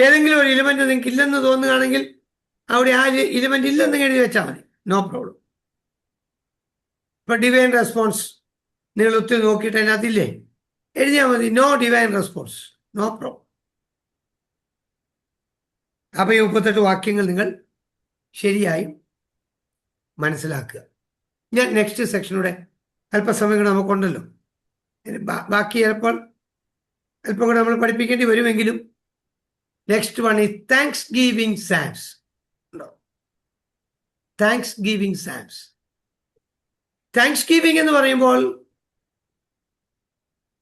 ഏതെങ്കിലും ഒരു ഇലമെന്റ് നിങ്ങൾക്ക് ഇല്ലെന്ന് തോന്നുകയാണെങ്കിൽ അവിടെ ആ ഇലമെന്റ് ഇല്ലെന്ന് എഴുതി വെച്ചാൽ മതി, നോ പ്രോബ്ലം. ഇപ്പൊ ഡിവൈൻ റെസ്പോൺസ് നിങ്ങൾ ഒത്തിരി നോക്കിയിട്ട് അതിനകത്തില്ലേ, എഴുതിയാൽ മതി no divine response, no problem. അപ്പൊ ഈ 38 വാക്യങ്ങൾ നിങ്ങൾ ശരിയായും മനസ്സിലാക്കുക. ഞാൻ നെക്സ്റ്റ് സെക്ഷനൂടെ അല്പസമയം കൂടെ നമുക്കുണ്ടല്ലോ, ബാക്കി ചിലപ്പോൾ അല്പം കൂടെ നമ്മൾ പഠിപ്പിക്കേണ്ടി വരുമെങ്കിലും നെക്സ്റ്റ് വൺ ഈ താങ്ക്സ് ഗീവിംഗ് സാംസ്. താങ്ക്സ് ഗീവിംഗ് സാംസ്. താങ്ക്സ് ഗീവിംഗ് എന്ന് പറയുമ്പോൾ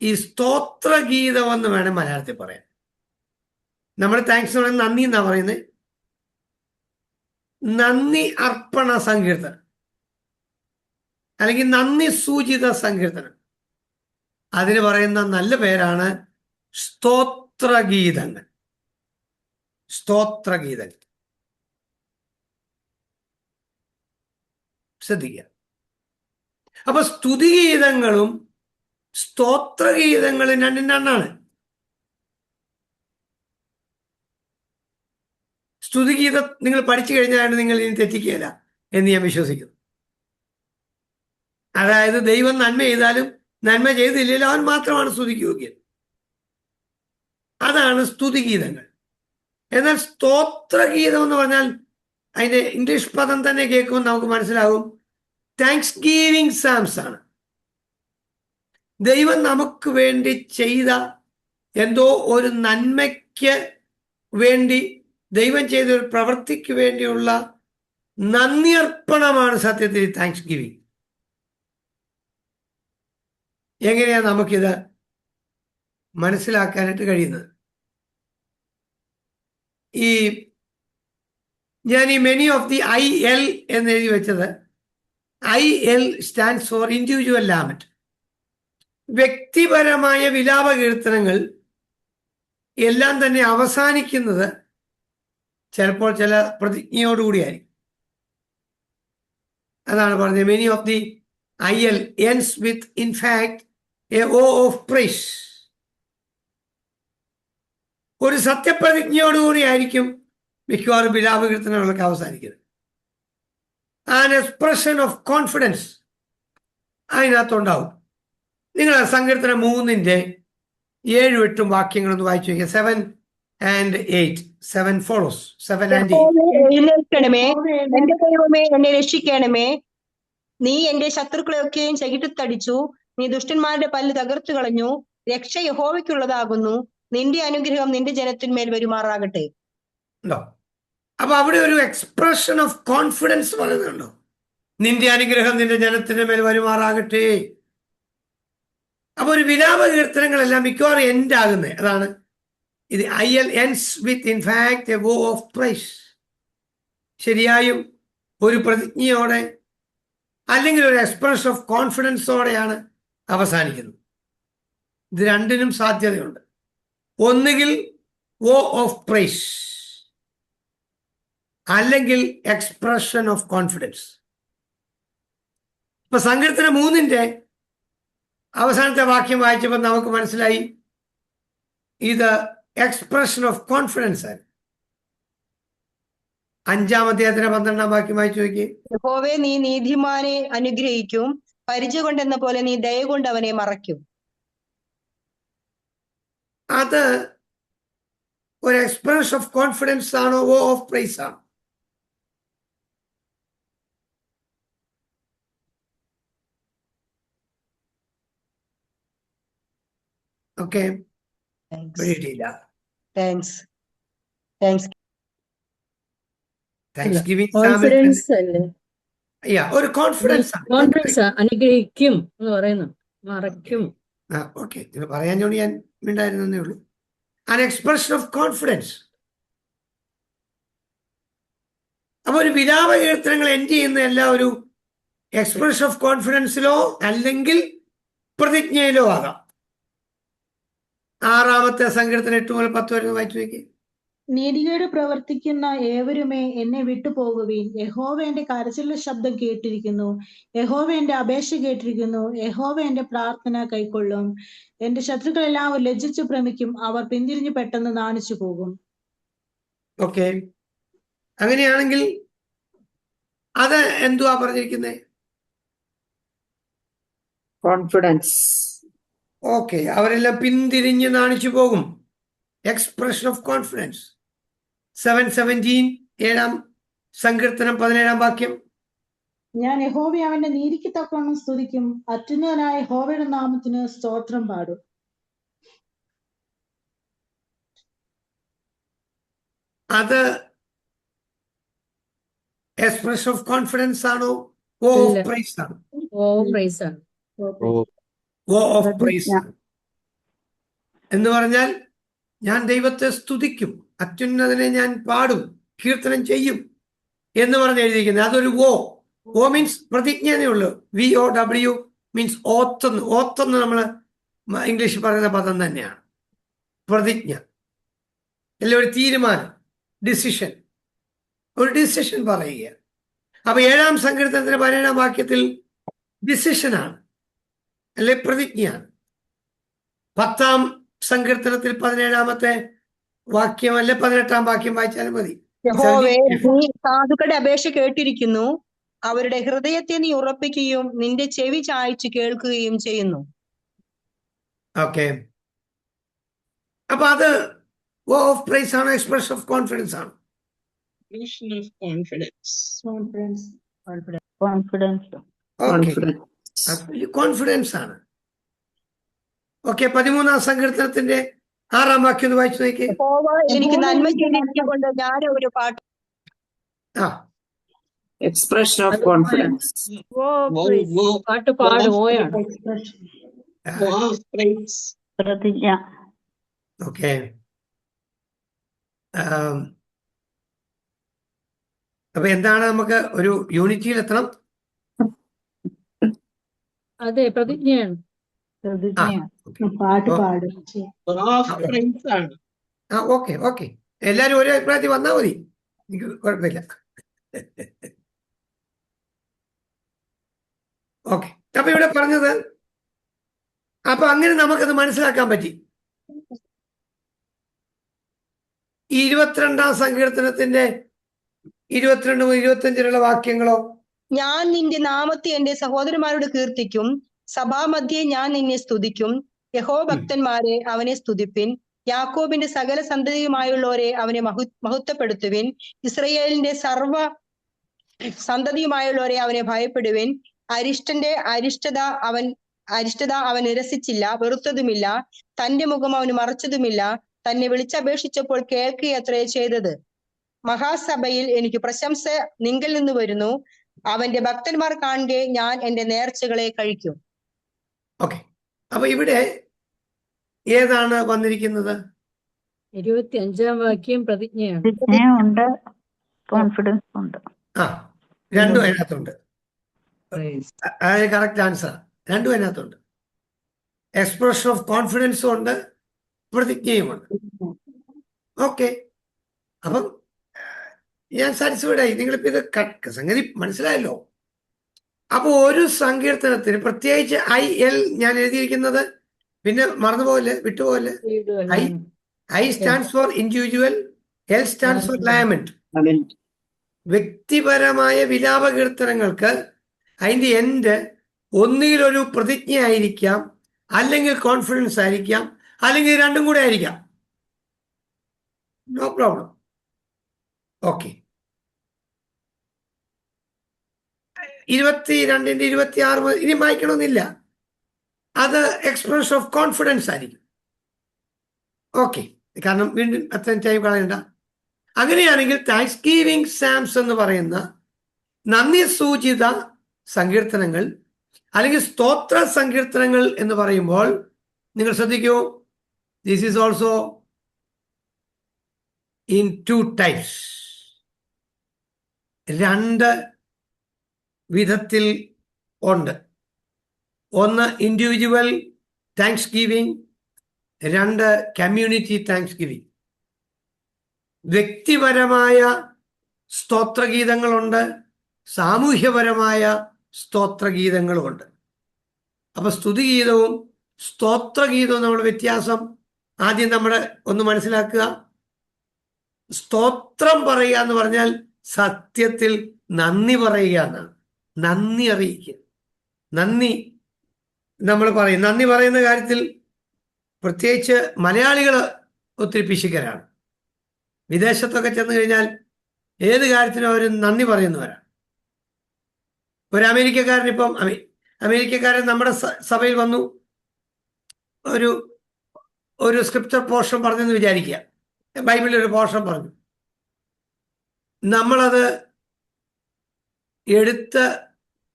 ഈ സ്തോത്രഗീതം എന്ന് വേണം മലയാളത്തിൽ പറയാൻ. നമ്മൾ താങ്ക്സ് എന്ന് പറയുന്നത് നന്ദി എന്നാ പറയുന്നത്. നന്ദി അർപ്പണ സങ്കീർത്തനം അല്ലെങ്കിൽ നന്ദി സൂചിത സങ്കീർത്തനം, അതിന് പറയുന്ന നല്ല പേരാണ് സ്തോത്രഗീതങ്ങൾ. സ്തോത്രഗീതങ്ങൾ ശ്രദ്ധിക്കുക. അപ്പൊ സ്തുതിഗീതങ്ങളും സ്തോത്രഗീതങ്ങളും രണ്ടും രണ്ടാണ്. സ്തുതിഗീതം നിങ്ങൾ പഠിച്ചു കഴിഞ്ഞാൽ നിങ്ങൾ ഇനി തെറ്റിക്കുകയില്ല എന്ന് ഞാൻ വിശ്വസിക്കുന്നു. അതായത് ദൈവം നന്മ ചെയ്താലും നന്മ ചെയ്തില്ലെങ്കിലും അവൻ മാത്രമാണ് സ്തുതിക്ക് യോഗ്യൻ. അതാണ് സ്തുതിഗീതങ്ങൾ. എന്നാൽ സ്തോത്രഗീതം എന്ന് പറഞ്ഞാൽ അതിന്റെ ഇംഗ്ലീഷ് പദം തന്നെ കേൾക്കുമ്പോൾ നമുക്ക് മനസ്സിലാകും താങ്ക്സ് ഗീവിംഗ് സാംസ് ആണ്. ദൈവം നമുക്ക് വേണ്ടി ചെയ്ത എന്തോ ഒരു നന്മയ്ക്ക് വേണ്ടി, ദൈവം ചെയ്ത ഒരു പ്രവൃത്തിക്ക് വേണ്ടിയുള്ള നന്ദി അർപ്പണമാണ് സത്യത്തിൽ താങ്ക്സ് ഗിവിംഗ്. എങ്ങനെയാ നമുക്കിത് മനസ്സിലാക്കാനായിട്ട് കഴിയുന്നത്? ഞാൻ ഈ മെനി ഓഫ് ദി IL എന്ന് എഴുതി വെച്ചത്, IL stands for individual lament. വ്യക്തിപരമായ വിലാപ കീർത്തനങ്ങൾ എല്ലാം തന്നെ അവസാനിക്കുന്നത് ചിലപ്പോൾ ചില പ്രതിജ്ഞയോടുകൂടിയായിരിക്കും. അതാണ് പറഞ്ഞത് many of the IL ends with in fact a oath of praise. ഒരു സത്യപ്രതിജ്ഞയോടുകൂടി ആയിരിക്കും മിക്കവാറും വിലാപകീർത്തനങ്ങളൊക്കെ അവസാനിക്കുന്നത്. ആൻ എക്സ്പ്രഷൻ ഓഫ് കോൺഫിഡൻസ് അതിനകത്തുണ്ടാവും. നിങ്ങൾ സങ്കീർത്തനം 3-ന്റെ 7-8 വാക്യങ്ങളൊന്ന് വായിച്ചു നോക്കിയാൽ 7 and 8. 7 follows. 7 and 8. എഴുന്നേൽക്കണമേ, എന്റെ ദൈവമേ എന്നെ രക്ഷിക്കണമേ. നീ എന്റെ ശത്രുക്കളെയൊക്കെയും ചകിട്ടത്തടിച്ചു. നീ ദുഷ്ടന്മാരുടെ പല്ല് തകർത്തു കളഞ്ഞു. രക്ഷ യഹോവയ്ക്കുള്ളതാകുന്നു. നിന്റെ അനുഗ്രഹം നിന്റെ ജനത്തിന്മേൽ വരുമാറാകട്ടെ. ഉണ്ടോ? അപ്പൊ അവിടെ ഒരു എക്സ്പ്രഷൻ ഓഫ് കോൺഫിഡൻസ് പറയുന്നുണ്ടോ? നിന്റെ അനുഗ്രഹം നിന്റെ ജനത്തിന്റെ മേൽ വരുമാറാകട്ടെ. അപ്പൊ ഒരു വിലാപ കീർത്തനങ്ങളെല്ലാം മിക്കവാറും എൻഡ് ആകുന്നത് അതാണ്. ഇത് IL ends with in fact a vow of praise. ശരിയായും ഒരു പ്രതിജ്ഞയോടെ അല്ലെങ്കിൽ ഒരു എക്സ്പ്രഷൻ ഓഫ് കോൺഫിഡൻസോടെയാണ് അവസാനിക്കുന്നത്. ഇത് രണ്ടിനും സാധ്യതയുണ്ട്. ഒന്നുകിൽ വോ ഓഫ് പ്രൈസ് അല്ലെങ്കിൽ എക്സ്പ്രഷൻ ഓഫ് കോൺഫിഡൻസ്. ഇപ്പൊ സങ്കീർത്തനം 3 അവസാനത്തെ വാക്യം വായിച്ചപ്പോൾ നമുക്ക് മനസ്സിലായി ഇത് എക്സ്പ്രഷൻ ഓഫ് കോൺഫിഡൻസ് ആണ്. 5-ാം അധ്യായത്തിന്റെ 12-ാം വാക്യം വായിച്ചു നോക്കി. യഹോവേ, നീ നീതിമാനെ അനുഗ്രഹിക്കും, പരിച കൊണ്ടെന്ന പോലെ നീ ദയ കൊണ്ട് അവനെ മറയ്ക്കും. അത് ഒരു എക്സ്പ്രഷൻ ഓഫ് കോൺഫിഡൻസ് ആണോ വോ ഓഫ് പ്രൈസ് ആണോ? ഓക്കെ, പിടിയിട്ടില്ല. താങ്ക്സ്. താങ്ക്സ് ഗിവിംഗ് കോൺഫിഡൻസ് അല്ലേ? ഒരു കോൺഫിഡൻസ് ആണ്. കോൺഫിഡൻസ് അനുഗ്രഹിക്കും എന്ന് പറയുന്നു, മറയ്ക്കും. ഓക്കെ, ഇത് പറയാൻ വേണ്ടി ഞാൻ ഉണ്ടായിരുന്നേ ഉള്ളൂ. An expression of confidence. അപ്പൊ ഒരു വിലാപ കീർത്തനങ്ങൾ എൻഡ് ചെയ്യുന്ന എല്ലാം ഒരു എക്സ്പ്രഷൻ ഓഫ് കോൺഫിഡൻസിലോ അല്ലെങ്കിൽ പ്രതിജ്ഞയിലോ ആകാം. 6-ാമത്തെ സങ്കീർത്തനം 8 മുതൽ 10 വരെ വായിച്ചു നോക്കി. നീതികേട് പ്രവർത്തിക്കുന്ന ഏവരുമേ എന്നെ വിട്ടുപോകുവീൻ. യഹോവ എന്റെ കരച്ചിലിന്റെ ശബ്ദം കേട്ടിരിക്കുന്നു. യഹോവ എന്റെ അപേക്ഷ കേട്ടിരിക്കുന്നു. യഹോവ എന്റെ പ്രാർത്ഥന കൈക്കൊള്ളും. എന്റെ ശത്രുക്കളെല്ലാം ലജ്ജിച്ചു ഭ്രമിക്കും. അവർ പിന്തിരിഞ്ഞു പെട്ടെന്ന് നാണിച്ചു പോകും. ഓക്കെ, അങ്ങനെയാണെങ്കിൽ അത് എന്തുവാ പറഞ്ഞിരിക്കുന്നത്? കോൺഫിഡൻസ്. ഓക്കെ, അവരെല്ലാം പിന്തിരിഞ്ഞ് നാണിച്ചു പോകും. Expression of confidence. 7:17 7-ാം സങ്കീർത്തനം 17-ാം വാക്യം. ഞാൻ യഹോവയെ അവന്റെ നീതിക്ക് തക്കവണ്ണം സ്തുതിക്കും. അത്യുന്നതനായ യഹോവയുടെ നാമത്തിന് സ്തോത്രം പാടും. അത് എക്സ്പ്രഷൻ ഓഫ് കോൺഫിഡൻസ് ആണോ വോ ഓഫ് പ്രൈസ് ആണോ? ഓ പ്രൈസ് ആണ്. വോ ഓഫ് പ്രൈസ് ആണ് എന്ന് പറഞ്ഞാൽ ഞാൻ ദൈവത്തെ സ്തുതിക്കും, അത്യുന്നതനെ ഞാൻ പാടും, കീർത്തനം ചെയ്യും എന്ന് പറഞ്ഞ് എഴുതിയിരിക്കുന്നത്. അതൊരു വോ മീൻസ് പ്രതിജ്ഞതേ ഉള്ളൂ. VOW മീൻസ് ഓത്തെന്ന് നമ്മൾ ഇംഗ്ലീഷിൽ പറയുന്ന പദം തന്നെയാണ്. പ്രതിജ്ഞ അല്ല, ഒരു തീരുമാനം, ഡിസിഷൻ, ഒരു ഡിസിഷൻ പറയുക. അപ്പൊ 7-ാം സങ്കീർത്തനത്തിന്റെ 17-ാം വാക്യത്തിൽ ഡിസിഷനാണ് അല്ലെ പ്രതിജ്ഞയാണ്. 10-ാം സങ്കീർത്തനത്തിൽ 17-ാമത്തെ വാക്യം അല്ലെ 18-ാം വാക്യം വായിച്ചാലും മതി. യഹോവേ, നീ സാധുക്കളുടെ അപേക്ഷ കേട്ടിരിക്കുന്നു. അവരുടെ ഹൃദയത്തെ നീ ഉറപ്പിക്കുകയും നിന്റെ ചെവി ചായ്ച്ചു കേൾക്കുകയും ചെയ്യുന്നു. ഓക്കെ, അപ്പൊ അത് വോ ഓഫ് പ്രൈസ് ആണോ എക്സ്പ്രഷൻ ഓഫ് കോൺഫിഡൻസ് ആണോ? കോൺഫിഡൻസ് ആണ്. ഓക്കെ, 13-ാം സങ്കീർത്തനത്തിന്റെ 6-ാം വാക്യം ഒന്ന് വായിച്ചു നോക്കി. യഹോവ എനിക്ക് നന്മ ചെയ്തിരിക്കൊണ്ട് ഞാൻ ഒരു പാട്ട്. Expression of confidence. പാട്ട് പാടും. ഓയാണ് പ്രതിജ്ഞ. ഓക്കെ, അപ്പൊ എന്താണ് നമുക്ക് ഒരു യൂണിറ്റിയിൽ എത്തണം. അതെ, പ്രതിജ്ഞയാണ്. പാട്ട് പാടും. ഓക്കെ, എല്ലാരും ഒരേ അഭിപ്രായത്തിൽ വന്നാൽ മതി, എനിക്ക് കുഴപ്പമില്ല. ഓക്കെ, അപ്പൊ ഇവിടെ പറഞ്ഞത്, അപ്പൊ അങ്ങനെ നമുക്കത് മനസ്സിലാക്കാൻ പറ്റി. ഈ 22-ാം സങ്കീർത്തനത്തിന്റെ 22 മുതൽ 25 വാക്യങ്ങളോ? ഞാൻ നിന്റെ നാമത്തെ എന്റെ സഹോദരന്മാരോട് കീർത്തിക്കും. സഭാമധ്യേ ഞാൻ നിന്നെ സ്തുതിക്കും. യഹോവ ഭക്തന്മാരെ അവനെ സ്തുതിപ്പിൻ. യാക്കോബിന്റെ സകല സന്തതിയുമായുള്ളവരെ അവനെ മഹത്വപ്പെടുത്തുവിൻ. ഇസ്രയേലിന്റെ സർവ സന്തതിയുമായുള്ളവരെ അവനെ ഭയപ്പെടുവിൻ. അരിഷ്ടത അവൻ നിരസിച്ചില്ല, വെറുത്തതുമില്ല. തന്റെ മുഖം അവന് മറച്ചതുമില്ല. തന്നെ വിളിച്ചപേക്ഷിച്ചപ്പോൾ കേൾക്കുകയത്രേ ചെയ്തത്. മഹാസഭയിൽ എനിക്ക് പ്രശംസ നിങ്കൽ നിന്ന് വരുന്നു. അവന്റെ ഭക്തന്മാർ കാണുകെ ഞാൻ എന്റെ നേർച്ചകളെ കഴിക്കും. ഓക്കെ, അപ്പൊ ഇവിടെ ഏതാണ് വന്നിരിക്കുന്നത്? 25-ാം വാക്യം പ്രതിജ്ഞയാണ്. ഉണ്ട്, കോൺഫിഡൻസ് ഉണ്ട്. രണ്ടും അതിനകത്തുണ്ട്. അത് കറക്റ്റ് ആൻസർ. രണ്ടും അതിനകത്തുണ്ട്. എക്സ്പ്രഷൻ ഓഫ് കോൺഫിഡൻസും ഉണ്ട്, പ്രതിജ്ഞയുമുണ്ട്. ഓക്കെ, അപ്പം ഞാൻ സാറ്റിസ്ഫൈഡ് ആയി. നിങ്ങളിപ്പോ ഇത് സംഗതി മനസ്സിലായല്ലോ. അപ്പൊ ഒരു സങ്കീർത്തനത്തിന് പ്രത്യേകിച്ച് IL ഞാൻ എഴുതിയിരിക്കുന്നത്, പിന്നെ മറന്നുപോകല്ലേ, വിട്ടുപോകല്ലേ. I stands for individual, L stands for lament. വ്യക്തിപരമായ വിലാപ കീർത്തനങ്ങൾക്ക് അതിന്റെ എൻഡ് ഒന്നുകിൽ ഒരു പ്രതിജ്ഞ ആയിരിക്കാം, അല്ലെങ്കിൽ കോൺഫിഡൻസ് ആയിരിക്കാം, അല്ലെങ്കിൽ രണ്ടും കൂടെ ആയിരിക്കാം. No problem. ഓക്കെ, 22-ന്റെ 26 ഇനി വായിക്കണമെന്നില്ല. അത് എക്സ്പ്രഷൻ ഓഫ് കോൺഫിഡൻസ് ആയിരിക്കും. ഓക്കെ, കാരണം വീണ്ടും അത്രയും ടൈം കളയണ്ട. അങ്ങനെയാണെങ്കിൽ താങ്ക്സ് ഗീവിംഗ് സാംസ് എന്ന് പറയുന്ന നന്ദി സൂചിത സങ്കീർത്തനങ്ങൾ അല്ലെങ്കിൽ സ്തോത്ര സങ്കീർത്തനങ്ങൾ എന്ന് പറയുമ്പോൾ നിങ്ങൾ ശ്രദ്ധിക്കൂ, this is also in 2 types. 2 വിധത്തിൽ ഉണ്ട്. ഒന്ന് individual thanks giving, 2 community thanks giving. വ്യക്തിപരമായ സ്തോത്രഗീതങ്ങളുണ്ട്, സാമൂഹ്യപരമായ സ്തോത്രഗീതങ്ങളുമുണ്ട്. അപ്പൊ സ്തുതിഗീതവും സ്തോത്രഗീതവും നമ്മൾ വ്യത്യാസം ആദ്യം നമ്മൾ ഒന്ന് മനസ്സിലാക്കുക. സ്തോത്രം പറയുക എന്ന് പറഞ്ഞാൽ സത്യത്തിൽ നന്ദി പറയുക എന്നാണ്. നന്ദി അറിയിക്കുക. നന്ദി നമ്മൾ പറയും. നന്ദി പറയുന്ന കാര്യത്തിൽ പ്രത്യേകിച്ച് മലയാളികൾ ഒത്തിരി പിശുക്കരാണ്. വിദേശത്തൊക്കെ ചെന്ന് കഴിഞ്ഞാൽ ഏത് കാര്യത്തിനും അവർ നന്ദി പറയുന്നവരാണ്. ഒരു അമേരിക്കക്കാരൻ, ഇപ്പം അമേരിക്കക്കാരൻ നമ്മുടെ സഭയിൽ വന്നു ഒരു സ്ക്രിപ്ചർ പോർഷൻ പറഞ്ഞെന്ന് വിചാരിക്കുക. ബൈബിളിൽ ഒരു പോർഷൻ പറഞ്ഞു. നമ്മളത് എടുത്ത്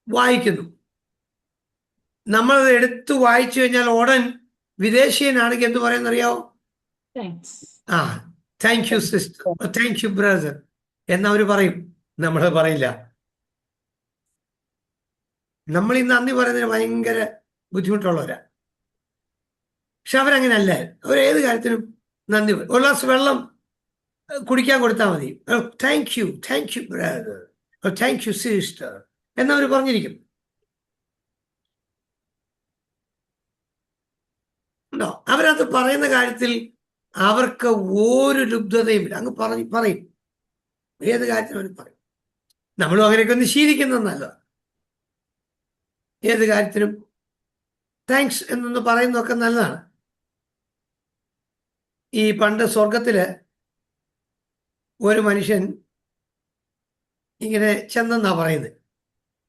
വായിക്കുന്നു. നമ്മളത് എടുത്ത് വായിച്ചു കഴിഞ്ഞാൽ ഉടൻ വിദേശീയനാണെങ്കിൽ എന്ത് പറയുന്നറിയാവോ? Thank you sister, thank you brother എന്നവർ പറയും. നമ്മൾ പറയില്ല. നമ്മൾ ഈ നന്ദി പറയുന്നതിന് ഭയങ്കര ബുദ്ധിമുട്ടുള്ളവരാ. പക്ഷെ അവരങ്ങനെയല്ല. അവരേത് കാര്യത്തിനും നന്ദി പറയും. ഒരു ഗ്ലാസ് വെള്ളം കുടിക്കാൻ കൊടുത്താൽ മതി, thank you brother, thank you sister എന്നവർ പറഞ്ഞിരിക്കും. ഉണ്ടോ? അവരത് പറയുന്ന കാര്യത്തിൽ അവർക്ക് ഒരു ലുബ്ധതയും ഇല്ല. അങ്ങ് പറയും. ഏത് കാര്യത്തിനും അവർ പറയും. നമ്മളും അങ്ങനെയൊക്കെ ഒന്ന് ശീലിക്കുന്നത് നല്ലതാണ്. ഏത് കാര്യത്തിനും താങ്ക്സ് എന്നൊന്ന് പറയുന്നതൊക്കെ നല്ലതാണ്. ഈ പണ്ട് സ്വർഗത്തില് ഒരു മനുഷ്യൻ ഇങ്ങനെ ചെന്നെന്നാ പറയുന്നത്.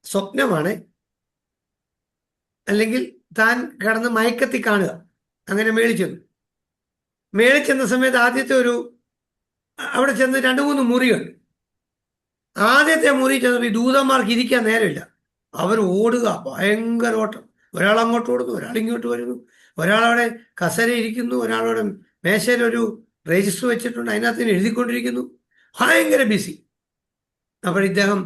സ്വപ്നമാണ്, അല്ലെങ്കിൽ താൻ കിടന്ന് മയക്കത്തി കാണുക. അങ്ങനെ മേളിൽ ചെന്ന സമയത്ത് ആദ്യത്തെ അവിടെ ചെന്ന് 2-3 മുറിയുണ്ട്. ആദ്യത്തെ മുറി ചെന്നപ്പോൾ ഈ ദൂതന്മാർക്ക് ഇരിക്കാൻ നേരമില്ല. അവർ ഓടുക, ഭയങ്കര ഓട്ടം. ഒരാൾ അങ്ങോട്ട് ഓടുന്നു, ഒരാൾ ഇങ്ങോട്ട് വരുന്നു, ഒരാളവിടെ കസര ഇരിക്കുന്നു, ഒരാളവിടെ മേശയിൽ ഒരു രജിസ്റ്റർ വെച്ചിട്ടുണ്ട്, അതിനകത്ത് എഴുതിക്കൊണ്ടിരിക്കുന്നു. ഭയങ്കര ബിസി. അപ്പോൾ ഇദ്ദേഹം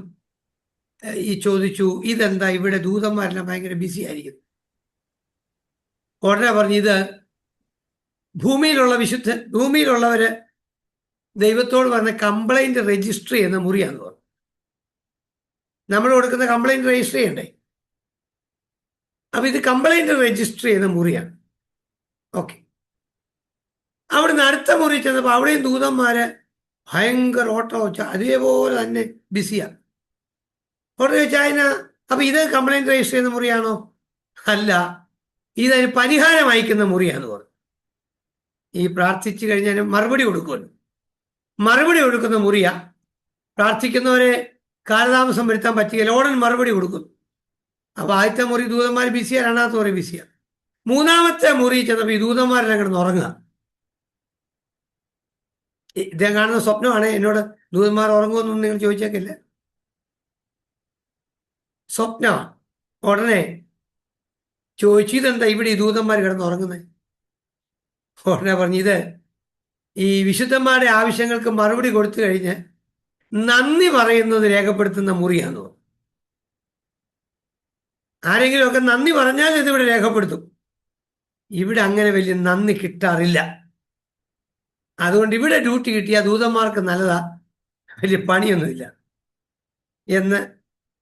ചോദിച്ചു, ഇതെന്താ ഇവിടെ ദൂതന്മാരെല്ലാം ഭയങ്കര ബിസി ആയിരിക്കുന്നു? ഉടനെ പറഞ്ഞു, ഇത് ഭൂമിയിലുള്ളവര് ദൈവത്തോട് പറഞ്ഞ കംപ്ലൈന്റ് രജിസ്റ്റർ ചെയ്യുന്ന മുറിയാന്ന് പറഞ്ഞു. നമ്മൾ കൊടുക്കുന്ന കംപ്ലൈന്റ് രജിസ്റ്റർ ചെയ്യണ്ടേ? അപ്പൊ ഇത് കംപ്ലൈന്റ് രജിസ്റ്റർ ചെയ്യുന്ന മുറിയാണ്. ഓക്കെ. അവിടുന്ന് അടുത്ത മുറി ചെന്നപ്പോൾ അവിടെയും ദൂതന്മാര് ഭയങ്കര ഓട്ടോ അതേപോലെ തന്നെ ബിസിയാണ്. ഉടനെ ചോദിച്ചാൽ അപ്പൊ ഇത് കംപ്ലൈന്റ് രജിസ്റ്റർ ചെയ്യുന്ന മുറിയാണോ? അല്ല, ഇതൊരു പരിഹാരം അയക്കുന്ന മുറിയാന്ന് പറഞ്ഞു. ഈ പ്രാർത്ഥിച്ചു കഴിഞ്ഞാൽ മറുപടി കൊടുക്കുമല്ലോ, മറുപടി കൊടുക്കുന്ന മുറിയാ. പ്രാർത്ഥിക്കുന്നവരെ കാലതാമസം വരുത്താൻ പറ്റുകയില്ല, ഉടൻ മറുപടി കൊടുക്കുന്നു. അപ്പൊ ആദ്യത്തെ മുറി ദൂതന്മാർ ബിസിയാ, രണ്ടാമത്തെ മുറി ബിസിയാ. 3-ാമത്തെ മുറി ചെന്നപ്പോൾ ഈ ദൂതന്മാരെല്ലാം കിടന്ന് ഉറങ്ങുക. ഇദ്ദേഹം കാണുന്ന സ്വപ്നമാണ്. എന്നോട് ദൂതന്മാർ ഉറങ്ങുമെന്നൊന്നും നിങ്ങൾ ചോദിച്ചേക്കില്ല, സ്വപ്നമാണ്. ഉടനെ ചോദിച്ചു, ഇതെന്താ ഇവിടെ ഈ ദൂതന്മാർ കിടന്ന് ഉറങ്ങുന്നത്? ഉടനെ പറഞ്ഞു, ഇത് ഈ വിശുദ്ധന്മാരുടെ ആവശ്യങ്ങൾക്ക് മറുപടി കൊടുത്തു കഴിഞ്ഞ് നന്ദി പറയുന്നത് രേഖപ്പെടുത്തുന്ന മുറിയാന്ന് പറഞ്ഞു. ആരെങ്കിലുമൊക്കെ നന്ദി പറഞ്ഞാൽ ഇതിവിടെ രേഖപ്പെടുത്തും. ഇവിടെ അങ്ങനെ വലിയ നന്ദി കിട്ടാറില്ല. അതുകൊണ്ട് ഇവിടെ ഡ്യൂട്ടി കിട്ടിയ ദൂതന്മാർക്ക് നല്ലതാ, വലിയ പണിയൊന്നുമില്ല എന്ന്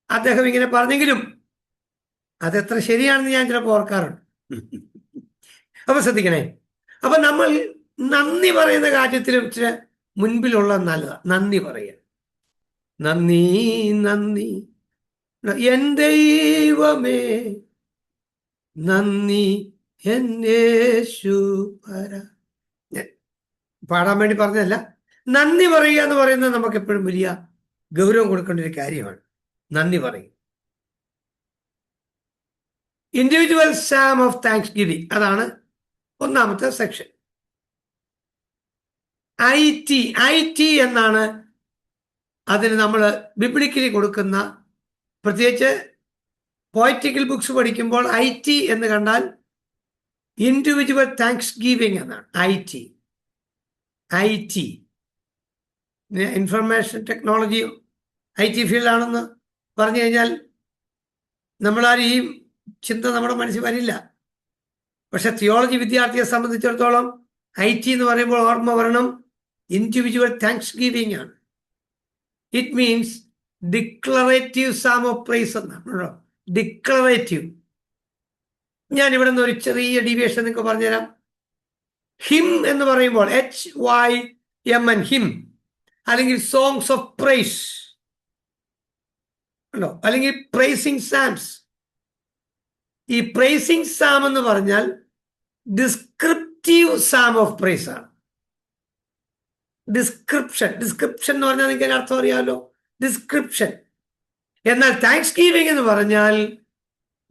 അദ്ദേഹം ഇങ്ങനെ പറഞ്ഞെങ്കിലും അതെത്ര ശരിയാണെന്ന് ഞാൻ ചിലപ്പോൾ ഓർക്കാറുണ്ട്. അപ്പൊ ശ്രദ്ധിക്കണേ, അപ്പൊ നമ്മൾ നന്ദി പറയുന്ന കാര്യത്തിലും ഇച്ചിരി മുൻപിലുള്ള നല്ലതാ. നന്ദി പറയുക. നന്ദി നന്ദി എൻ ദൈവമേ, നന്ദി എൻ യേശുപര. പാടാൻ വേണ്ടി പറഞ്ഞതല്ല. നന്ദി പറയുക എന്ന് പറയുന്നത് നമുക്ക് എപ്പോഴും വലിയ ഗൗരവം കൊടുക്കേണ്ട ഒരു കാര്യമാണ്. നന്ദി പറയും. Individual Sam of thanks giving, അതാണ് ഒന്നാമത്തെ സെക്ഷൻ. ഐ ടി എന്നാണ് അതിന് നമ്മൾ ബിബ്ലിക്കലി കൊടുക്കുന്ന, പ്രത്യേകിച്ച് പോയറ്റിക്കൽ ബുക്സ് പഠിക്കുമ്പോൾ IT എന്ന് കണ്ടാൽ ഇൻഡിവിജ്വൽ താങ്ക്സ് ഗിവിംഗ് എന്നാണ്. IT ഇൻഫർമേഷൻ ടെക്നോളജി IT ഫീൽഡാണെന്ന് പറഞ്ഞു കഴിഞ്ഞാൽ നമ്മളാരും ഈ ചിന്ത നമ്മുടെ മനസ്സിൽ വരില്ല. പക്ഷെ തിയോളജി വിദ്യാർത്ഥിയെ സംബന്ധിച്ചിടത്തോളം IT എന്ന് പറയുമ്പോൾ ഓർമ്മ വരണം ഇൻഡിവിജ്വൽ താങ്ക്സ് ഗിവിംഗ് ആണ്. It means declarative psalm of praise എന്നാണ്. ഡിക്ലറേറ്റീവ്. ഞാൻ ഇവിടെ നിന്ന് ഒരു ചെറിയ ഡീവിയേഷൻ നിങ്ങൾക്ക് പറഞ്ഞുതരാം. ഹിം എന്ന് പറയുമ്പോൾ HYMN, ഹിം, അല്ലെങ്കിൽ സോങ്സ് ഓഫ് പ്രൈസ് ഉണ്ടോ, അല്ലെങ്കിൽ പ്രൈസിങ് സാംസ്. ഈ പ്രൈസിങ് സാം എന്ന് പറഞ്ഞാൽ ഡിസ്ക്രിപ്റ്റീവ് സാം ഓഫ് പ്രൈസ് ആണ്. ഡിസ്ക്രിപ്ഷൻ എന്ന് പറഞ്ഞാൽ നിങ്ങൾക്ക് അതിന്റെ അർത്ഥം അറിയാമല്ലോ, ഡിസ്ക്രിപ്ഷൻ. എന്നാൽ താങ്ക്സ് ഗിവിംഗ് എന്ന് പറഞ്ഞാൽ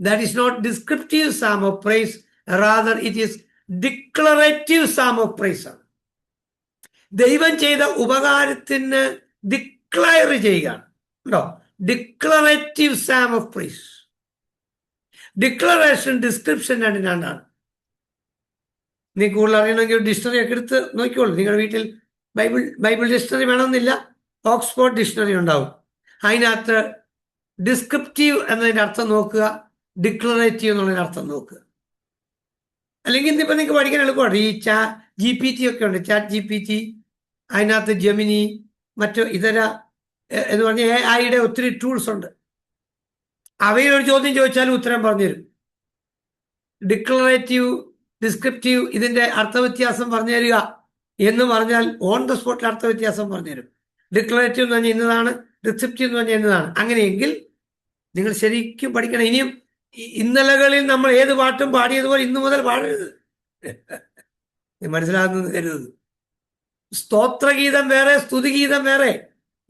that is not descriptive psalm of praise, rather it is declarative psalm of praise. ദൈവം ചെയ്ത ഉപകാരത്തിന് ഡിക്ലയർ ചെയ്യുകയാണ് ഉണ്ടോ, declarative psalm of praise. Declaration, description രണ്ടാണ്. നീ കൂടുതൽ അറിയണമെങ്കിൽ ഡിക്ഷണറി ഒക്കെ എടുത്ത് നോക്കിക്കോളൂ. നിങ്ങളുടെ വീട്ടിൽ ബൈബിൾ ഡിക്ഷണറി വേണമെന്നില്ല, ഓക്സ്ഫോർഡ് ഡിക്ഷണറി ഉണ്ടാവും. അതിനകത്ത് ഡിസ്ക്രിപ്റ്റീവ് എന്നതിൻ്റെ അർത്ഥം നോക്കുക, ഡിക്ലറേറ്റീവ് എന്നുള്ളതിൻ്റെ അർത്ഥം നോക്കുക. അല്ലെങ്കിൽ ഇന്നിപ്പോൾ നിങ്ങൾക്ക് പഠിക്കാൻ എളുപ്പമാണ്. ഈ GPT ഒക്കെ ഉണ്ട്, ചാറ്റ് GPT, അതിനകത്ത് ജെമിനി, മറ്റു ഇതര എന്ന് പറഞ്ഞ AI ഒത്തിരി ടൂൾസ് ഉണ്ട്. അവയിലൊരു ചോദ്യം ചോദിച്ചാലും ഉത്തരം പറഞ്ഞുതരും. ഡിക്ലറേറ്റീവ്, ഡിസ്ക്രിപ്റ്റീവ് ഇതിൻ്റെ അർത്ഥവ്യത്യാസം പറഞ്ഞു തരിക എന്ന് പറഞ്ഞാൽ ഓൺ ദ സ്പോട്ടിൽ അർത്ഥവ്യത്യാസം പറഞ്ഞുതരും. ഡിക്ലറേറ്റീവ് എന്ന് പറഞ്ഞാൽ ഇന്നതാണ്, ഡിസ്ക്രിപ്റ്റീവ് എന്ന് പറഞ്ഞാൽ ഇന്നതാണ്. അങ്ങനെയെങ്കിൽ നിങ്ങൾ ശരിക്കും പഠിക്കണം. ഇനിയും ഇന്നലകളിൽ നമ്മൾ ഏത് പാട്ടും പാടിയതുപോലെ ഇന്നു മുതൽ പാടരുത്. മനസ്സിലാകുന്നത് കരുതുന്നു. സ്തോത്രഗീതം വേറെ, സ്തുതിഗീതം വേറെ.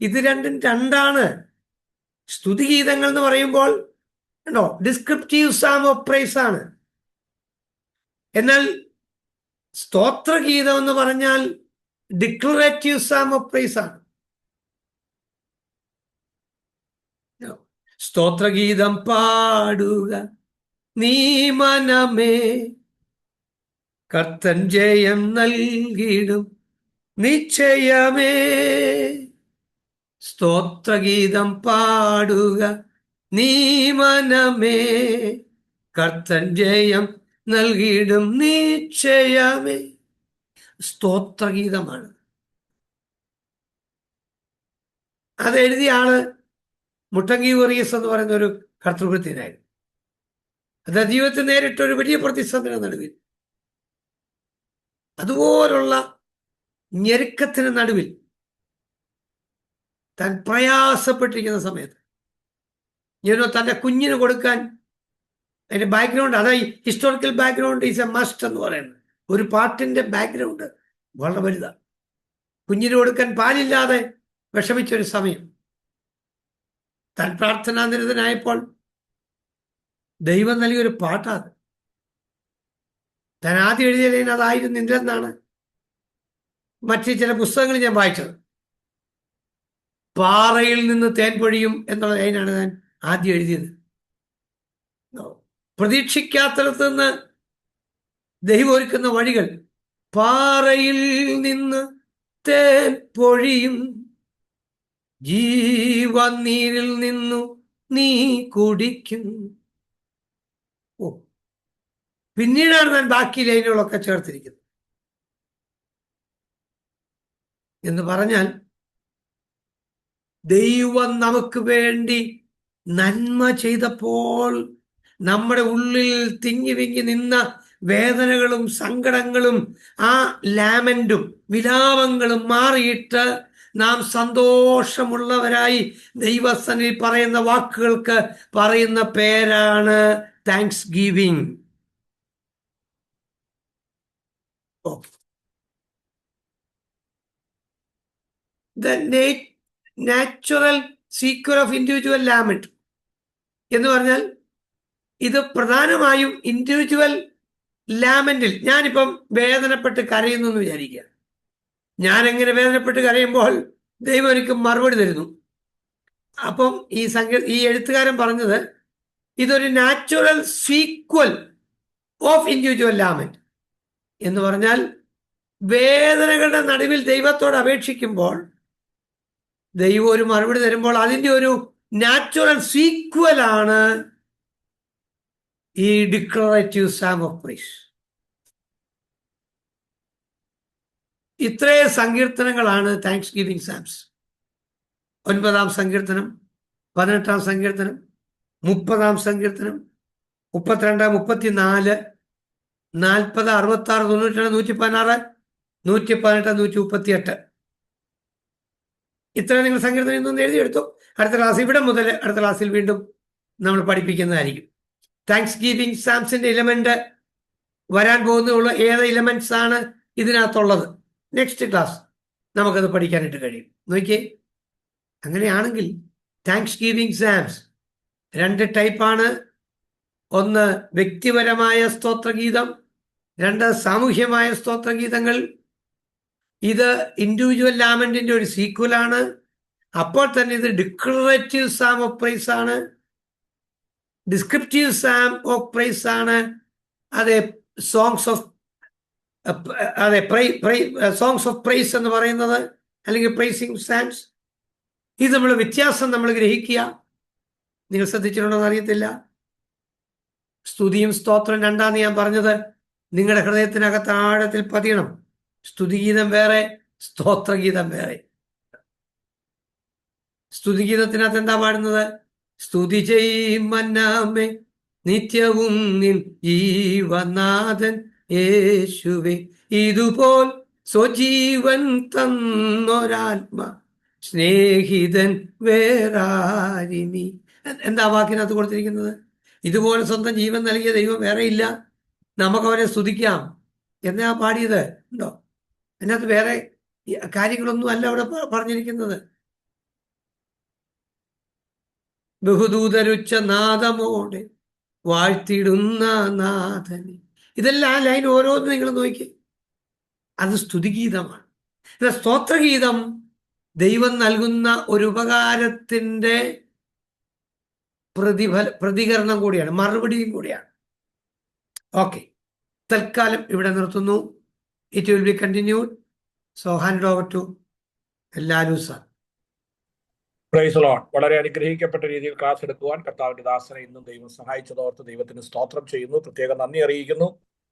ഇത് രണ്ടും രണ്ടാണ്. സ്തുതിഗീതങ്ങൾ എന്ന് പറയുമ്പോൾ ഉണ്ടോ ഡിസ്ക്രിപ്റ്റീവ് സാം ഓഫ് പ്രൈസ് ആണ്. എന്നാൽ സ്തോത്രഗീതം എന്ന് പറഞ്ഞാൽ ഡിക്ലറേറ്റീവ് സാം ഓഫ് പ്രൈസ് ആണ്. സ്തോത്രഗീതം പാടുക നീ മനമേ, കർത്തൻ ജയം നൽകിടും നിശ്ചയമേ. സ്തോത്രഗീതം പാടുക നീ മനമേ, കർത്തൻ ജയം നൽകിടും നിശ്ചയമേ. സ്തോത്രഗീതമാണ്. അതെഴുതിയ ആള് മുട്ടങ്കി വറീസ് എന്ന് പറയുന്ന ഒരു കർത്തൃവൃത്തിനായിരുന്നു. അത് ജീവിതത്തിൽ നേരിട്ടൊരു വലിയ പ്രതിസന്ധിയുടെ നടുവിൽ, അതുപോലുള്ള ഞെരുക്കത്തിന് നടുവിൽ താൻ പ്രയാസപ്പെട്ടിരിക്കുന്ന സമയത്ത് തൻ്റെ കുഞ്ഞിന് കൊടുക്കാൻ അതിന്റെ ബാക്ക്ഗ്രൗണ്ട്, അതായത് historical background is A must എന്ന് പറയുന്നത്. ഒരു പാട്ടിന്റെ ബാക്ക്ഗ്രൗണ്ട് വളരെ വലുതാണ്. കുഞ്ഞിന് കൊടുക്കാൻ പാലില്ലാതെ വിഷമിച്ചൊരു സമയം, താൻ പ്രാർത്ഥനാനിരതനായപ്പോൾ ദൈവം നൽകിയൊരു പാട്ടാണ്. താൻ ആദ്യം എഴുതിയ ലൈൻ അതായിരുന്നില്ലെന്നാണ് മറ്റ് ചില പുസ്തകങ്ങൾ ഞാൻ വായിച്ചത്. പാറയിൽ നിന്ന് തേൻ പൊഴിയും എന്നുള്ള ലൈനാണ് ഞാൻ ആദ്യം എഴുതിയത്. പ്രതീക്ഷിക്കാത്തടത്ത് നിന്ന് ദൈവം ഒരുക്കുന്ന വഴികൾ. പാറയിൽ നിന്ന് തേൻ പൊഴിയും, ജീവനീരിൽ നിന്നു നീ കുടിക്കും. ഓ, പിന്നീടാണ് ഞാൻ ബാക്കി ലൈനുകളൊക്കെ ചേർത്തിരിക്കുന്നത്. എന്ന് പറഞ്ഞാൽ ദൈവം നമുക്ക് വേണ്ടി നന്മ ചെയ്തപ്പോൾ നമ്മുടെ ഉള്ളിൽ തിങ്ങി വിങ്ങി നിന്ന വേദനകളും സങ്കടങ്ങളും ആ ലാമന്റും വിലാപങ്ങളും മാറിയിട്ട് നാം സന്തോഷമുള്ളവരായി ദൈവസന്നിധിയിൽ പറയുന്ന വാക്കുകൾക്ക് പറയുന്ന പേരാണ് thanksgiving. Natural sequel of individual lament എന്ന് പറഞ്ഞാൽ ഇത് പ്രധാനമായും ഇൻഡിവിജ്വൽ ലാമെന്റിൽ ഞാനിപ്പം വേദനപ്പെട്ട് കരയുന്നു എന്ന് വിചാരിക്കുക. ഞാൻ എങ്ങനെ വേദനപ്പെട്ട് കരയുമ്പോൾ ദൈവം എനിക്ക് മറുപടി തരുന്നു. അപ്പം ഈ എഴുത്തുകാരൻ പറഞ്ഞത് ഇതൊരു natural sequel of individual lament എന്ന് പറഞ്ഞാൽ വേദനകളുടെ നടുവിൽ ദൈവത്തോട് അപേക്ഷിക്കുമ്പോൾ ദൈവം ഒരു മറുപടി തരുമ്പോൾ അതിൻ്റെ ഒരു നാച്ചുറൽ സീക്വൽ ആണ് ഈ ഡിക്ലറേറ്റീവ് സാം ഓഫ് പ്രൈസ്. ഇത്രയും സങ്കീർത്തനങ്ങളാണ് താങ്ക്സ് ഗിവിംഗ് സാംസ്. 9-ാം സങ്കീർത്തനം, 18-ാം സങ്കീർത്തനം, 30-ാം സങ്കീർത്തനം, 32, 34, 40, 66, 92, 116, 118, 138. ഇത്ര നിങ്ങൾ സങ്കീർത്തനം ഇന്നൊന്ന് എഴുതിയെടുത്തു. അടുത്ത ക്ലാസ് ഇവിടെ മുതൽ അടുത്ത ക്ലാസ്സിൽ വീണ്ടും നമ്മൾ പഠിപ്പിക്കുന്നതായിരിക്കും. താങ്ക്സ് ഗിവിംഗ് സാംസിന്റെ എലമെന്റ് വരാൻ പോകുന്നുള്ള ഏത് എലമെന്റ്സ് ആണ് ഇതിനകത്തുള്ളത് നെക്സ്റ്റ് ക്ലാസ് നമുക്കത് പഠിക്കാനായിട്ട് കഴിയും. നോക്കിയേ, അങ്ങനെയാണെങ്കിൽ താങ്ക്സ് ഗിവിംഗ് സാംസ് 2 ടൈപ്പാണ്. ഒന്ന് വ്യക്തിപരമായ സ്തോത്രഗീതം, 2 സാമൂഹ്യമായ സ്തോത്രഗീതങ്ങൾ. ഇത് ഇൻഡിവിജ്വൽ ലാമെന്റിന്റെ ഒരു സീക്വലാണ്. അപ്പോൾ തന്നെ ഇത് ഡിക്ലറേറ്റീവ് സാം ഓഫ് പ്രൈസ് ആണ്, ഡിസ്ക്രിപ്റ്റീവ് സാം ഓഫ് പ്രൈസ് ആണ്. അതെ, സോങ്സ് ഓഫ് പ്രൈസ് എന്ന് പറയുന്നത്, അല്ലെങ്കിൽ പ്രൈസിങ് സാംസ്. ഇത് നമ്മൾ വ്യത്യാസം നമ്മൾ ഗ്രഹിക്കുക. നിങ്ങൾ ശ്രദ്ധിച്ചിട്ടുണ്ടോ എന്ന് അറിയത്തില്ല. സ്തുതിയും സ്തോത്രം രണ്ടാന്ന് ഞാൻ പറഞ്ഞത് നിങ്ങളുടെ ഹൃദയത്തിനകത്ത് ആഴത്തിൽ പതിയണം. സ്തുതിഗീതം വേറെ, സ്തോത്രഗീതം വേറെ. സ്തുതിഗീതത്തിനകത്ത് എന്താ പാടുന്നത്? സ്തുതി ചെയ്യുമന്നാമേ നിത്യവും നിൻ ജീവനാഥൻ യേശുവേ, ഇതുപോൽ സ്വജീവൻ തന്നൊരാത്മ സ്നേഹിതൻ വേറാരിനി. എന്താ വാക്കിനകത്ത് കൊടുത്തിരിക്കുന്നത്? ഇതുപോലെ സ്വന്തം ജീവൻ നൽകിയ ദൈവം വേറെ ഇല്ല, നമുക്കവരെ സ്തുതിക്കാം എന്നാ പാടിയത് ഉണ്ടോ? അതിനകത്ത് വേറെ കാര്യങ്ങളൊന്നും അല്ല അവിടെ പറഞ്ഞിരിക്കുന്നത്. ബഹുദൂതരുച്ച നാദമോടെ വാഴ്ത്തിടുന്ന നാഥനെ. ഇതെല്ലാം ആ ലൈൻ ഓരോന്നും നിങ്ങൾ നോക്കി, അത് സ്തുതിഗീതമാണ്. സ്തോത്രഗീതം ദൈവം നൽകുന്ന ഒരു ഉപകാരത്തിൻ്റെ പ്രതികരണം കൂടിയാണ്, മറുപടിയും കൂടിയാണ്. ഓക്കെ, തൽക്കാലം ഇവിടെ നിർത്തുന്നു. It will be continued. So hand over to Lalu sir. Praise Lord. വളരെ അനുഗ്രഹിക്കപ്പെട്ട രീതിയിൽ ക്ലാസ് എടുക്കുവാൻ കർത്താവിന്റെ ദാസനെ ഇന്നും ദൈവം സഹായിച്ചതോർത്ത് ദൈവത്തിന് സ്തോത്രം ചെയ്യുന്നു. പ്രത്യേകം നന്ദി അറിയിക്കുന്നു.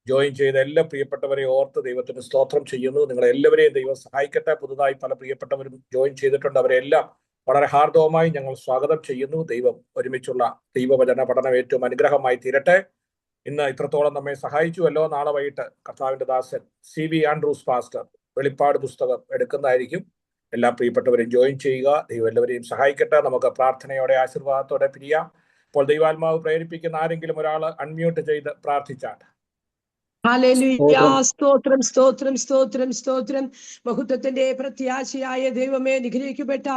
ജോയിൻ ചെയ്ത എല്ലാ പ്രിയപ്പെട്ടവരെ ഓർത്ത് ദൈവത്തിന് സ്തോത്രം ചെയ്യുന്നു. നിങ്ങളെല്ലാവരെയും ദൈവം സഹായിക്കട്ടെ. പുതുതായി പല പ്രിയപ്പെട്ടവരും ജോയിൻ ചെയ്തിട്ടുണ്ട്. അവരെല്ലാം വളരെ ഹാർദവമായി ഞങ്ങൾ സ്വാഗതം ചെയ്യുന്നു. ദൈവം ഒരുമിച്ചുള്ള ദൈവവചന പഠനം ഏറ്റവും അനുഗ്രഹമായി തീരട്ടെ. ഇന്ന് ഇത്രത്തോളം നമ്മെ സഹായിച്ചുവല്ലോ. നാളെ വൈകിട്ട് കർത്താവിന്റെ ദാസൻ CB ആൻഡ്രൂസ് പാസ്റ്റർ വെളിപ്പാട് പുസ്തകം എടുക്കുന്നതായിരിക്കും. എല്ലാ പ്രിയപ്പെട്ടവരെയും ജോയിൻ ചെയ്യുക. ദൈവം എല്ലാവരെയും സഹായിക്കട്ടെ. നമുക്ക് പ്രാർത്ഥനയോടെ ആശീർവാദത്തോടെ പിരിയാം. ഇപ്പോൾ ദൈവാത്മാവ് പ്രേരിപ്പിക്കുന്ന ആരെങ്കിലും ഒരാൾ അൺമ്യൂട്ട് ചെയ്ത് പ്രാർത്ഥിച്ചാൽ. ഹല്ലേലൂയ. സ്തോത്രം സ്തോത്രം സ്തോത്രം സ്തോത്രം. മഹത്വത്തിന്റെ പ്രത്യാശയായ ദൈവമേ, അനുഗ്രഹിക്കപ്പെട്ട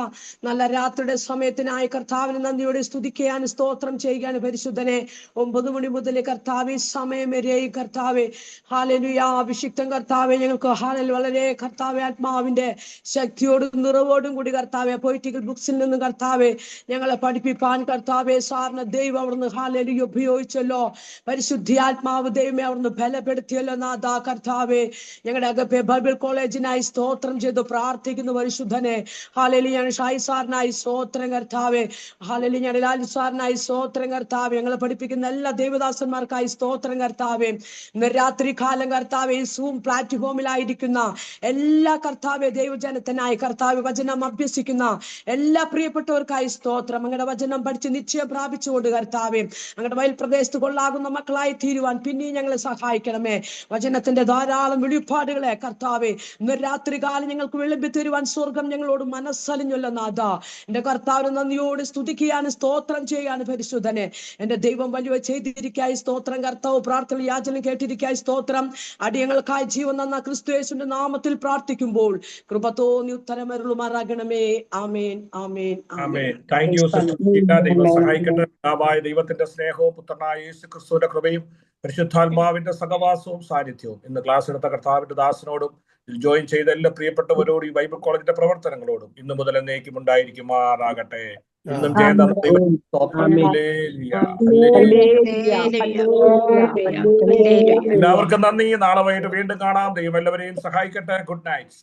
നല്ല രാത്രിയുടെ സമയത്തിനായി കർത്താവിന് നന്ദിയോടെ സ്തുതിക്കുകയാണ്, സ്തോത്രം ചെയ്യുകയാണ്. പരിശുദ്ധനെ 9 മണി മുതൽ കർത്താവെ സമയം വരെയും കർത്താവെ ഹല്ലേലൂയ അഭിഷിക്തം കർത്താവെ ഞങ്ങൾക്ക് വളരെ കർത്താവെ ആത്മാവിന്റെ ശക്തിയോടും നിറവോടും കൂടി കർത്താവെ പൊളിറ്റിക്കൽ ബുക്സിൽ നിന്നും കർത്താവെ ഞങ്ങളെ പഠിപ്പിപ്പാൻ കർത്താവെ സാറിന് ദൈവം അവിടുന്ന് ഹല്ലേലൂയ ഉപയോഗിച്ചല്ലോ. പരിശുദ്ധി ആത്മാവ് ദൈവമേ അവിടുന്ന് ബലപ്പെടുത്തി വെളിപ്പെടുത്തിയല്ലോ നാഥ കർത്താവേ. ഞങ്ങളുടെ അകപ്പെ ബൈബിൾ കോളേജിനായി സ്തോത്രം ചെയ്ത് പ്രാർത്ഥിക്കുന്നു പരിശുദ്ധനെ. ഹല്ലേലൂയ. ഷായി സാറിനായി സ്തോത്രം കർത്താവേ. ഹല്ലേലൂയ. ലാലി സാറിനായി സ്തോത്രം കർത്താവേ. ഞങ്ങളെ പഠിപ്പിക്കുന്ന എല്ലാ ദേവദാസന്മാർക്കായി സ്തോത്രം കർത്താവേ. ഇന്ന് രാത്രി കാലം കർത്താവേ സൂം പ്ലാറ്റ്ഫോമിലായിരിക്കുന്ന എല്ലാ കർത്താവെ ദൈവജനത്തിനായി കർത്താവ് വചനം അഭ്യസിക്കുന്ന എല്ലാ പ്രിയപ്പെട്ടവർക്കായി സ്തോത്രം. അങ്ങയുടെ വചനം പഠിച്ച് നിശ്ചയം പ്രാപിച്ചുകൊണ്ട് കർത്താവെ അങ്ങയുടെ വയൽ പ്രദേശത്ത് കൊള്ളാകുന്ന മക്കളായി തീരുവാൻ പിന്നെയും ഞങ്ങളെ സഹായിക്കണമേ. വചനത്തിന്റെ ധാരാളം വെളിപ്പാടുകളെ കർത്താവെ ഇന്ന് രാത്രി കാലം ഞങ്ങൾക്ക് വെളിമ്പി തരുവാൻ സ്വർഗം ഞങ്ങളോട് മനസ്സലിഞ്ഞല്ലോ നാഥ. എന്റെ കർത്താവിനെ നന്ദിയോട് സ്തുതിക്കുകയാണ്, സ്തോത്രം ചെയ്യാണ് പരിശുദ്ധനെ. എന്റെ ദൈവം വലിയ ചെയ്തിരിക്കായി സ്തോത്രം കർത്താവ്. പ്രാർത്ഥന യാചന കേട്ടിരിക്കായി സ്തോത്രം. അടിയങ്ങൾക്കായി ജീവൻ തന്ന ക്രിസ്തു യേശുവിന്റെ നാമത്തിൽ പ്രാർത്ഥിക്കുമ്പോൾ കൃപ തോന്നി ഉത്തരമരുളുമാറാകണമേ. ആമേൻ ആമേൻ ആമേൻ. Thank you sister. ദൈവം സഹായിക്കട്ടെ. പിതാവായ ദൈവത്തിന്റെ സ്നേഹവും പുത്രനായ യേശു ക്രിസ്തുവിന്റെ കൃപയും പരിശുദ്ധാത്മാവിന്റെ സഹവാസവും സാന്നിധ്യവും ഇന്ന് ക്ലാസ് എടുത്ത കർത്താവിന്റെ ദാസനോടും ജോയിൻ ചെയ്ത എല്ലാ പ്രിയപ്പെട്ടവരോടും ഈ ബൈബിൾ കോളേജിന്റെ പ്രവർത്തനങ്ങളോടും ഇന്നു മുതൽ എന്നേക്കും ഉണ്ടായിരിക്കുമാറാകട്ടെ. ഇന്നും എല്ലാവർക്കും നന്ദി. നാളെ വൈകിട്ട് വീണ്ടും കാണാം. ദൈവം എല്ലാവരെയും സഹായിക്കട്ടെ. Good night.